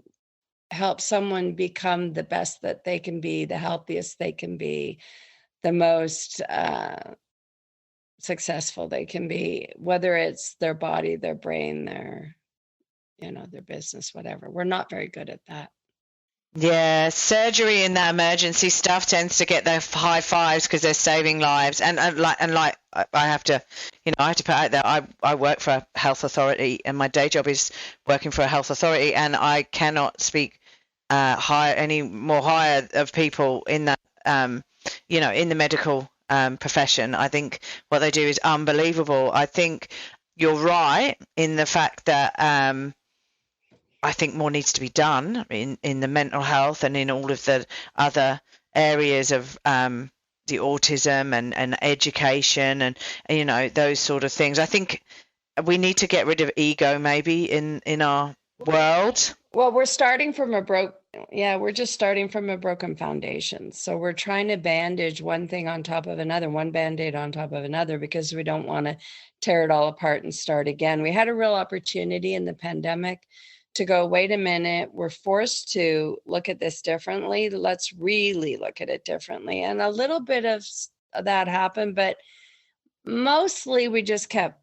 help someone become the best that they can be, the healthiest they can be, the most successful they can be, whether it's their body, their brain, their business, whatever. We're not very good at that. Yeah, surgery and that emergency stuff tends to get the high fives because they're saving lives. And I have to, I have to put out there, I work for a health authority, and my day job is working for a health authority, and I cannot speak any more higher of people in that, in the medical profession. I think what they do is unbelievable. I think you're right in the fact that I think more needs to be done in the mental health and in all of the other areas of the autism and education and those sort of things. I think we need to get rid of ego maybe in our world. Well, we're starting from we're just starting from a broken foundation. So we're trying to bandage one thing on top of another, one Band-Aid on top of another, because we don't want to tear it all apart and start again. We had a real opportunity in the pandemic to go, wait a minute, we're forced to look at this differently. Let's really look at it differently. And a little bit of that happened, but mostly we just kept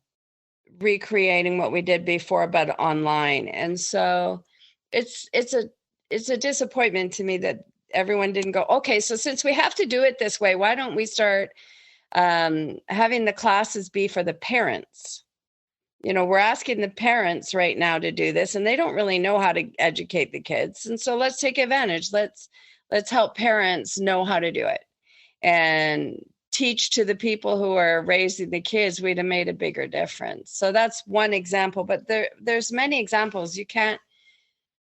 recreating what we did before, but online. And so it's a disappointment to me that everyone didn't go, okay, so since we have to do it this way, why don't we start having the classes be for the parents? We're asking the parents right now to do this, and they don't really know how to educate the kids. And so let's take advantage. Let's help parents know how to do it and teach to the people who are raising the kids. We'd have made a bigger difference. So that's one example, but there's many examples. You can't.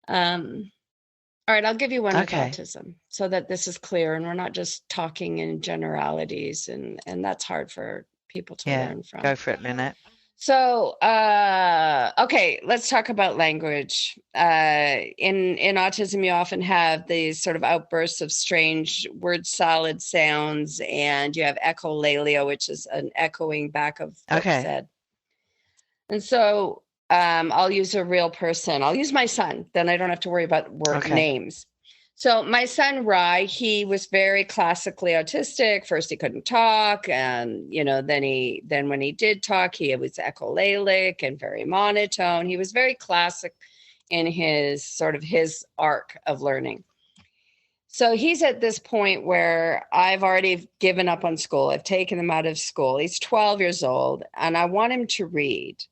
All right, I'll give you one with autism so that this is clear and we're not just talking in generalities, and that's hard for people to learn from. Go for it, Lynette. So, okay, let's talk about language. In autism, you often have these sort of outbursts of strange word salad sounds, and you have echolalia, which is an echoing back of what's said. And so, I'll use a real person. I'll use my son. Then I don't have to worry about names. So my son, Rye, he was very classically autistic. First, he couldn't talk. And, then when he did talk, he was echolalic and very monotone. He was very classic in his arc of learning. So he's at this point where I've already given up on school. I've taken him out of school. He's 12 years old, and I want him to read.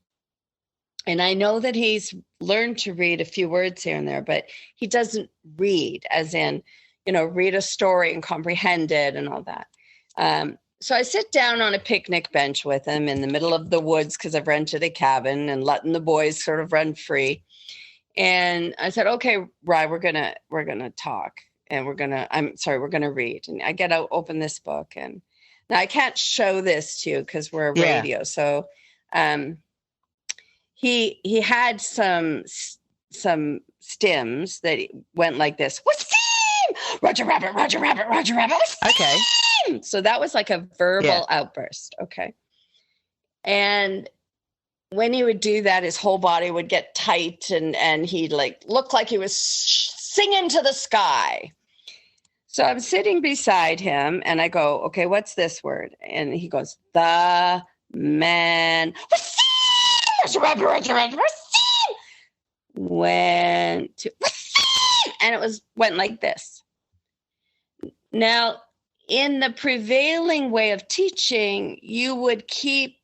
And I know that he's learned to read a few words here and there, but he doesn't read as in, read a story and comprehend it and all that. So I sit down on a picnic bench with him in the middle of the woods because I've rented a cabin and letting the boys sort of run free. And I said, okay, Rye, we're gonna talk and we're gonna read. And I get out, open this book, and now I can't show this to you because we're a radio. So he had some stems that went like this. What's steam? Roger Rabbit, Roger Rabbit, Roger Rabbit. What's steam? So that was like a verbal outburst. Okay. And when he would do that, his whole body would get tight and he'd look like he was singing to the sky. So I'm sitting beside him and I go, okay, what's this word? And he goes, the man. What's went to, and it went like this. Now, in the prevailing way of teaching, you would keep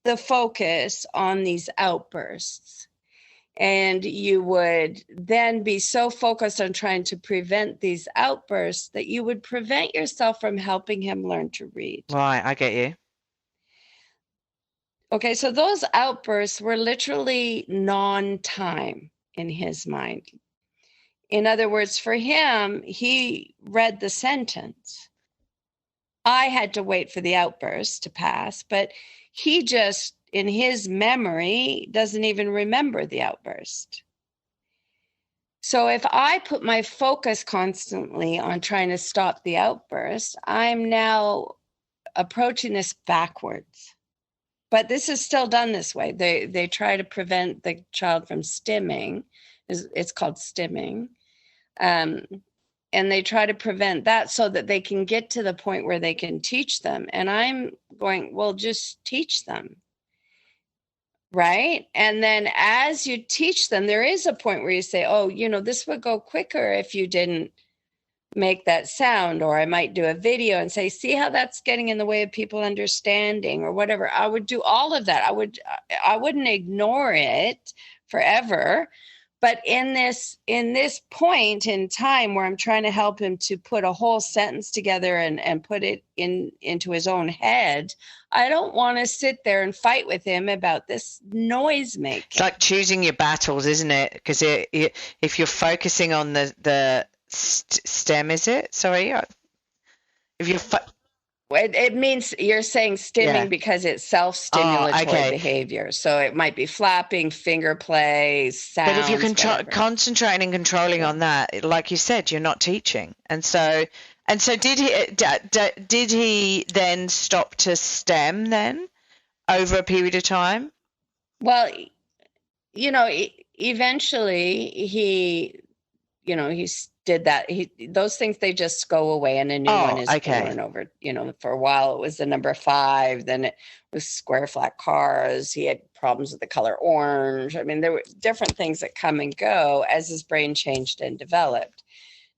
the focus on these outbursts, and you would then be so focused on trying to prevent these outbursts that you would prevent yourself from helping him learn to read. Right, I get you. Okay, so those outbursts were literally non-time in his mind. In other words, for him, he read the sentence. I had to wait for the outburst to pass, but he just, in his memory, doesn't even remember the outburst. So if I put my focus constantly on trying to stop the outburst, I'm now approaching this backwards. But this is still done this way. They try to prevent the child from stimming. It's called stimming. And they try to prevent that so that they can get to the point where they can teach them. And I'm going, well, just teach them. Right? And then as you teach them, there is a point where you say, oh, this would go quicker if you didn't make that sound. Or I might do a video and say, see how that's getting in the way of people understanding or whatever. I would do all of that. I wouldn't ignore it forever. But in this point in time where I'm trying to help him to put a whole sentence together and put it into his own head, I don't want to sit there and fight with him about this noise making. It's like choosing your battles, isn't it? Because if you're focusing on the stem, is it? Sorry, if you're it means you're saying stimming because it's self-stimulatory behavior. So it might be flapping, finger play, sounds. But if you're concentrating and controlling on that, like you said, you're not teaching. And so did he then stop to stem then over a period of time? Well, eventually he did that. Those things, they just go away and a new one is born over, for a while it was the number 5, then it was square flat cars. He had problems with the color orange. I mean, there were different things that come and go as his brain changed and developed.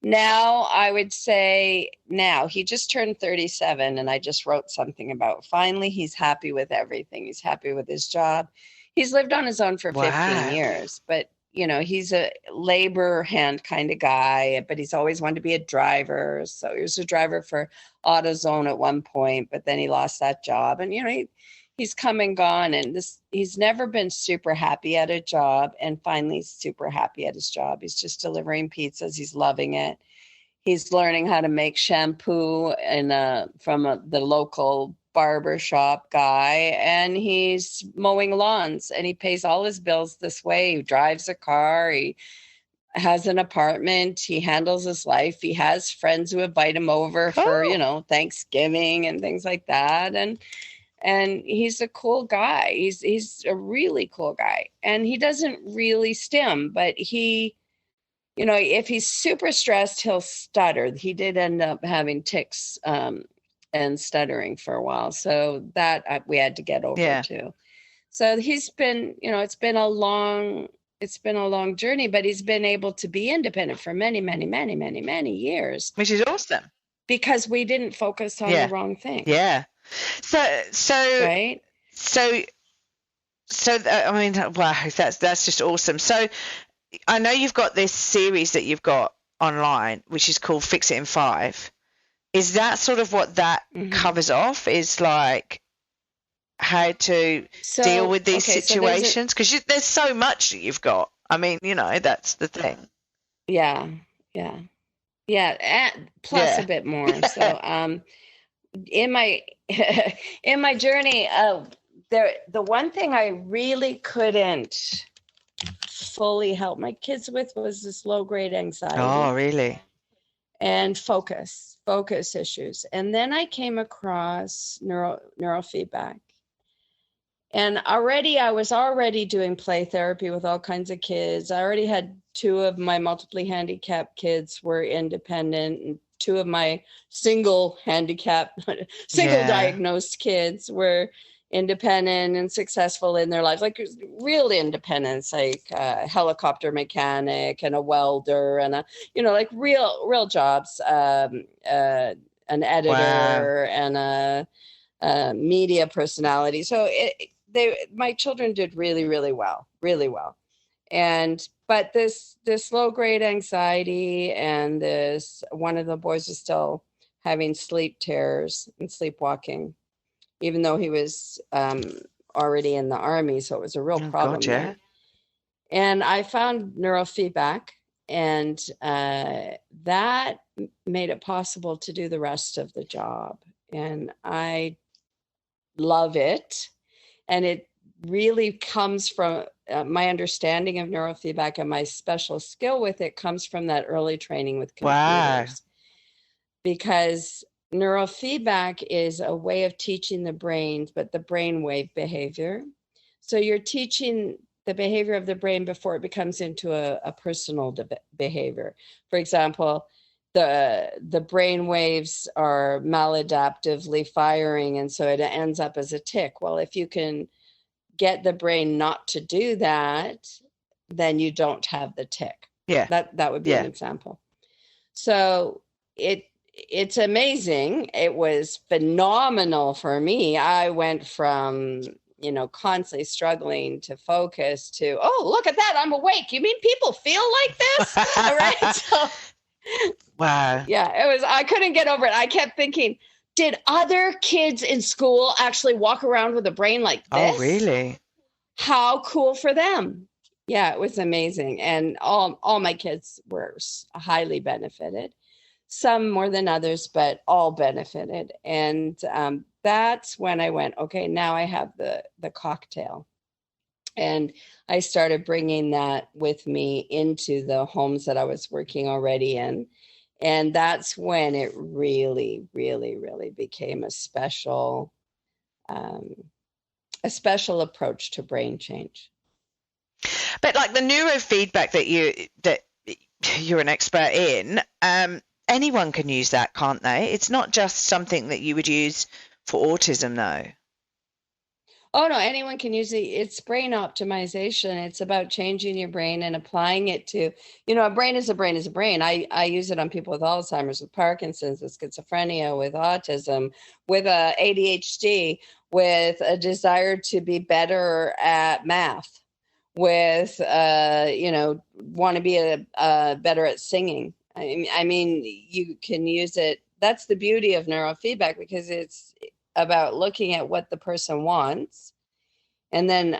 Now, I would say he just turned 37 and I just wrote something about finally he's happy with everything. He's happy with his job. He's lived on his own for 15 years, but he's a labor hand kind of guy, but he's always wanted to be a driver. So he was a driver for AutoZone at one point, but then he lost that job. And, he's come and gone, and he's never been super happy at a job. And finally he's super happy at his job. He's just delivering pizzas. He's loving it. He's learning how to make shampoo from the local barbershop guy, and he's mowing lawns, and he pays all his bills this way. He drives a car. He has an apartment. He handles his life. He has friends who invite him over for, Thanksgiving and things like that. And he's a cool guy. He's a really cool guy. And he doesn't really stim, but he, if he's super stressed, he'll stutter. He did end up having tics and stuttering for a while. So that we had to get over too. So he's been, it's been a long journey, but he's been able to be independent for many, many, many, many, many years. Which is awesome. Because we didn't focus on the wrong thing. Yeah. So right. So I mean, wow, that's just awesome. So I know you've got this series that you've got online, which is called FixIt in 5. Is that sort of what that covers off? Is like how to deal with these situations? Because there's so much that you've got. I mean, that's the thing. Yeah. Plus a bit more. So, in my journey, the one thing I really couldn't fully help my kids with was this low-grade anxiety. Oh, really? And focus issues. And then I came across neurofeedback. And I was already doing play therapy with all kinds of kids. I already had 2 of my multiply handicapped kids were independent, and 2 of my single diagnosed kids were independent and successful in their lives, like real independence, like a helicopter mechanic and a welder and like real jobs, an editor and a media personality. So my children did really, really well. But this low grade anxiety, and one of the boys is still having sleep terrors and sleepwalking, even though he was already in the Army. So it was a real problem there. And I found neurofeedback, and that made it possible to do the rest of the job. And I love it. And it really comes from my understanding of neurofeedback, and my special skill with it comes from that early training with computers. Wow. Because neurofeedback is a way of teaching the brain, but the brainwave behavior. So you're teaching the behavior of the brain before it becomes into a personal behavior. For example, the brain waves are maladaptively firing, and so it ends up as a tic. Well, if you can get the brain not to do that, then you don't have the tic. Yeah. That would be an example. So it's amazing. It was phenomenal for me. I went from, constantly struggling to focus to, oh, look at that, I'm awake. You mean people feel like this? All right. So, wow. Yeah, I couldn't get over it. I kept thinking, did other kids in school actually walk around with a brain like this? Oh, really? How cool for them. Yeah, it was amazing. And all my kids were highly benefited. Some more than others, but all benefited. And that's when I went, okay, now I have the cocktail. And I started bringing that with me into the homes that I was working already in. And that's when it really, really, really became a special approach to brain change. But like the neurofeedback that you're an expert in, anyone can use that, can't they? It's not just something that you would use for autism, though. Oh, no, anyone can use it. It's brain optimization. It's about changing your brain and applying it to, a brain is a brain is a brain. I use it on people with Alzheimer's, with Parkinson's, with schizophrenia, with autism, with ADHD, with a desire to be better at math, with, want to be better at singing. I mean, you can use it. That's the beauty of neurofeedback, because it's about looking at what the person wants and then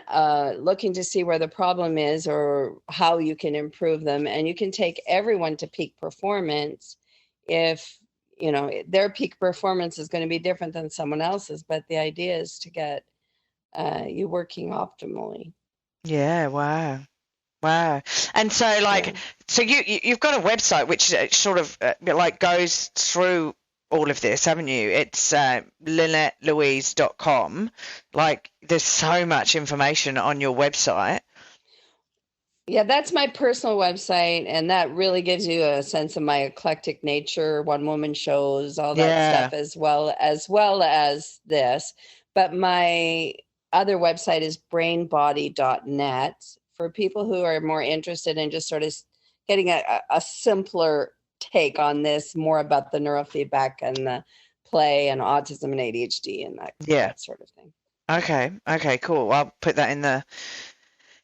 looking to see where the problem is or how you can improve them. And you can take everyone to peak performance if you know, their peak performance is going to be different than someone else's, but the idea is to get you working optimally. Yeah, wow. Wow. And so like, so you've got a website which sort of like goes through all of this, haven't you? It's LynetteLouise.com. Like there's so much information on your website. Yeah, that's my personal website, and that really gives you a sense of my eclectic nature, one woman shows, all that stuff, as well as this. But my other website is brainbody.net for people who are more interested in just sort of getting a simpler take on this, more about the neurofeedback and the play and autism and ADHD and that sort of thing. Okay, cool. I'll put that in the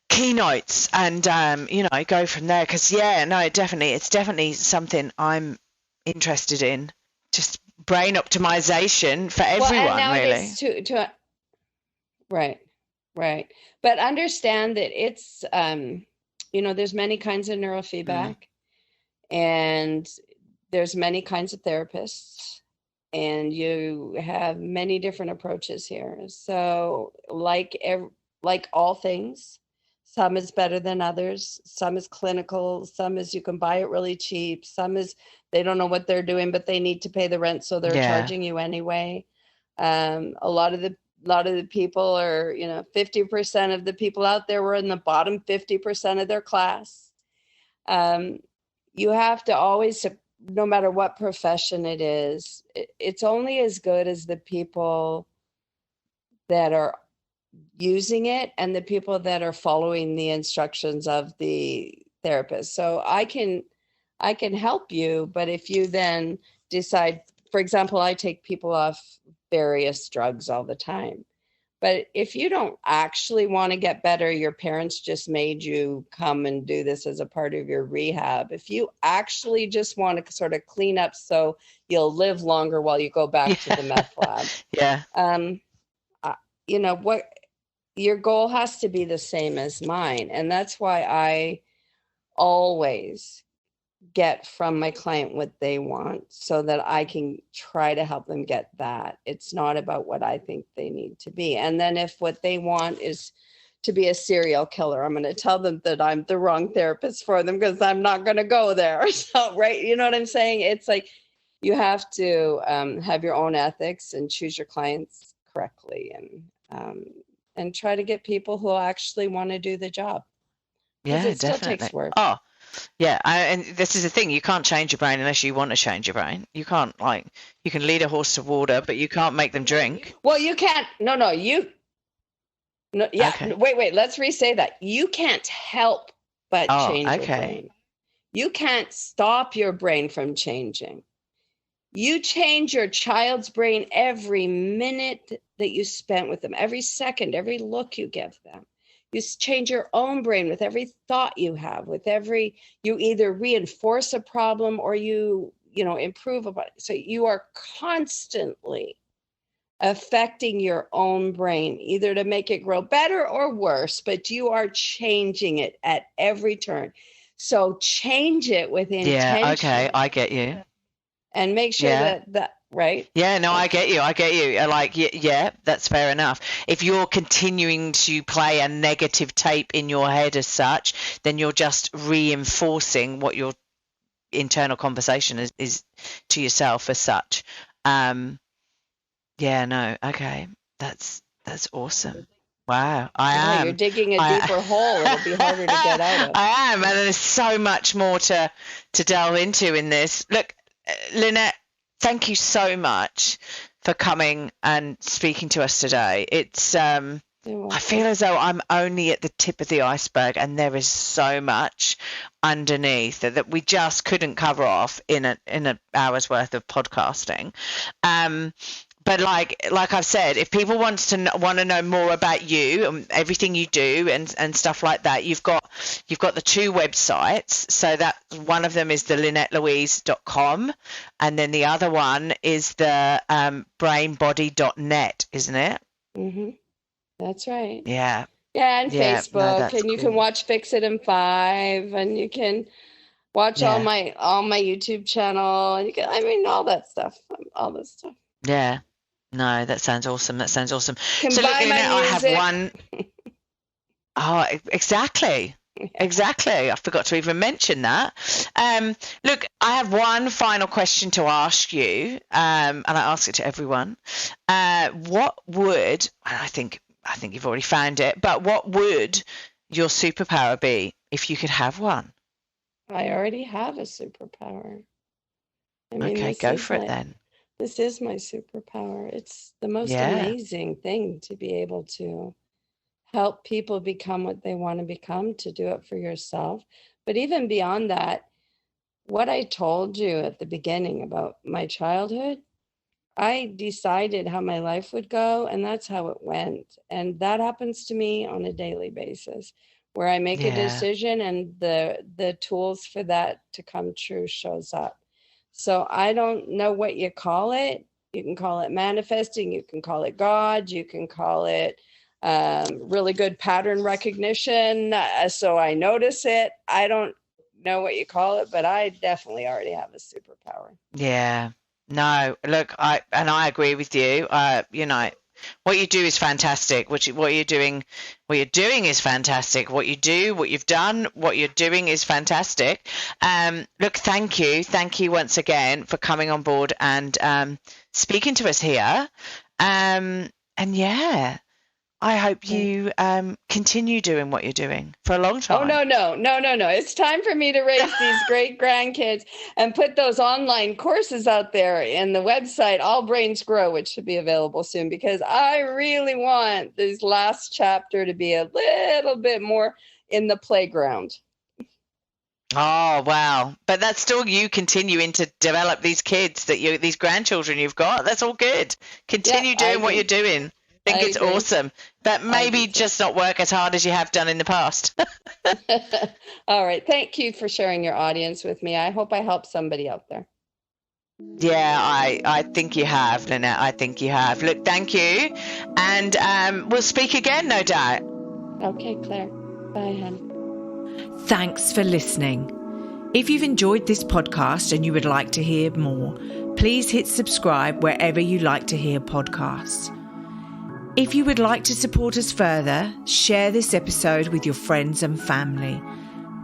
keynotes and you know, go from there, because it's definitely something I'm interested in, just brain optimization for everyone, really. Right, but understand that it's you know, there's many kinds of neurofeedback, and there's many kinds of therapists, and you have many different approaches here. So like all things, some is better than others. Some is clinical. Some is you can buy it really cheap. Some is they don't know what they're doing, but they need to pay the rent, so they're charging you anyway. A lot of the people are, you know, 50% of the people out there were in the bottom 50% of their class. You have to always, no matter what profession it is, it's only as good as the people that are using it and the people that are following the instructions of the therapist. So I can help you, but if you then decide, for example, I take people off various drugs all the time. But if you don't actually want to get better, your parents just made you come and do this as a part of your rehab. If you actually just want to sort of clean up so you'll live longer while you go back to the meth lab, you know what, your goal has to be the same as mine. And that's why I always get from my client what they want, so that I can try to help them get that. It's not about what I think they need to be. And then if what they want is to be a serial killer, I'm going to tell them that I'm the wrong therapist for them, because I'm not going to go there. So, right. You know what I'm saying? It's like, you have to have your own ethics and choose your clients correctly, and try to get people who actually want to do the job. Yeah, it definitely. Still takes work. Oh, yeah. And this is the thing. You can't change your brain unless you want to change your brain. You can't, like, you can lead a horse to water, but you can't make them drink. Well, you can't. No, yeah. Okay. Wait. Let's re-say that. You can't help but change your brain. You can't stop your brain from changing. You change your child's brain every minute that you spent with them, every second, every look you give them. You change your own brain with every thought you have, you either reinforce a problem or you improve about it. So you are constantly affecting your own brain, either to make it grow better or worse, but you are changing it at every turn. So change it with intention. Yeah, okay, I get you. And make sure that right? Yeah, no, I get you. Like, yeah, that's fair enough. If you're continuing to play a negative tape in your head as such, then you're just reinforcing what your internal conversation is to yourself as such. Yeah, no, okay. That's awesome. Wow, I am. You're digging a deeper hole. It'll be harder to get out of. I am, and there's so much more to delve into in this. Look, Lynette, thank you so much for coming and speaking to us today. It's I feel as though I'm only at the tip of the iceberg, and there is so much underneath that we just couldn't cover off in an hour's worth of podcasting. But like I've said, if people want to know more about you and everything you do and stuff like that, you've got the two websites. So that one of them is the LynetteLouise.com, and then the other one is the brainbody.net, isn't it? Mm-hmm. That's right. Yeah. Yeah, and Facebook, and you can watch FixIt in 5, and you can Watch all my YouTube channel. You can, I mean, all that stuff. Yeah. No, that sounds awesome. So Can look, buy my I have music. one. Oh, exactly. Yeah. Exactly. I forgot to even mention that. Look, I have one final question to ask you, and I ask it to everyone. What would, I think you've already found it, but what would your superpower be if you could have one? I already have a superpower. I mean, Okay, go for it then. This is my superpower. It's the most Yeah. amazing thing to be able to help people become what they want to become, to do it for yourself. But even beyond that, what I told you at the beginning about my childhood, I decided how my life would go, and that's how it went. And that happens to me on a daily basis, where I make a decision and the tools for that to come true shows up. So I don't know what you call it. You can call it manifesting, you can call it God, you can call it really good pattern recognition. So I notice it. I don't know what you call it, but I definitely already have a superpower. Yeah. No, look, I agree with you. What you do is fantastic. What you're doing is fantastic. What you've done, what you're doing is fantastic. Look, thank you once again for coming on board and speaking to us here. And yeah, I hope you continue doing what you're doing for a long time. Oh, no. It's time for me to raise these great grandkids and put those online courses out there in the website, All Brains Grow, which should be available soon, because I really want this last chapter to be a little bit more in the playground. Oh, wow. But that's still you continuing to develop these kids, these grandchildren you've got. That's all good. Continue doing what you're doing. I think it's awesome, but maybe just not work as hard as you have done in the past. All right. Thank you for sharing your audience with me. I hope I help somebody out there. Yeah, I think you have, Lynette. I think you have. Look, thank you. And we'll speak again, no doubt. Okay, Claire. Bye, hon. Thanks for listening. If you've enjoyed this podcast and you would like to hear more, please hit subscribe wherever you like to hear podcasts. If you would like to support us further, share this episode with your friends and family.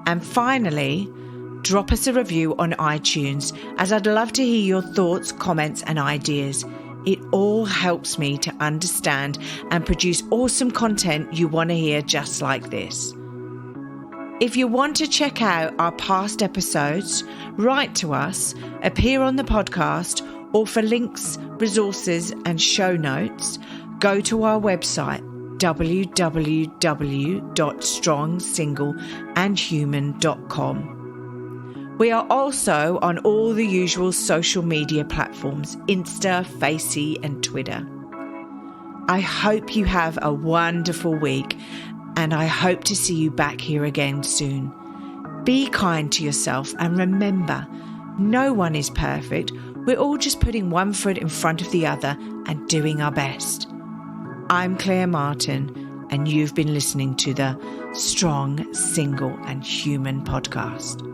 And finally, drop us a review on iTunes, as I'd love to hear your thoughts, comments and ideas. It all helps me to understand and produce awesome content you want to hear just like this. If you want to check out our past episodes, write to us, appear on the podcast, or for links, resources and show notes, go to our website www.strongsingleandhuman.com. We are also on all the usual social media platforms, Insta, Facey and Twitter. I hope you have a wonderful week, and I hope to see you back here again soon. Be kind to yourself and remember, no one is perfect. We're all just putting one foot in front of the other and doing our best. I'm Claire Martin, and you've been listening to the Strong, Single and Human podcast.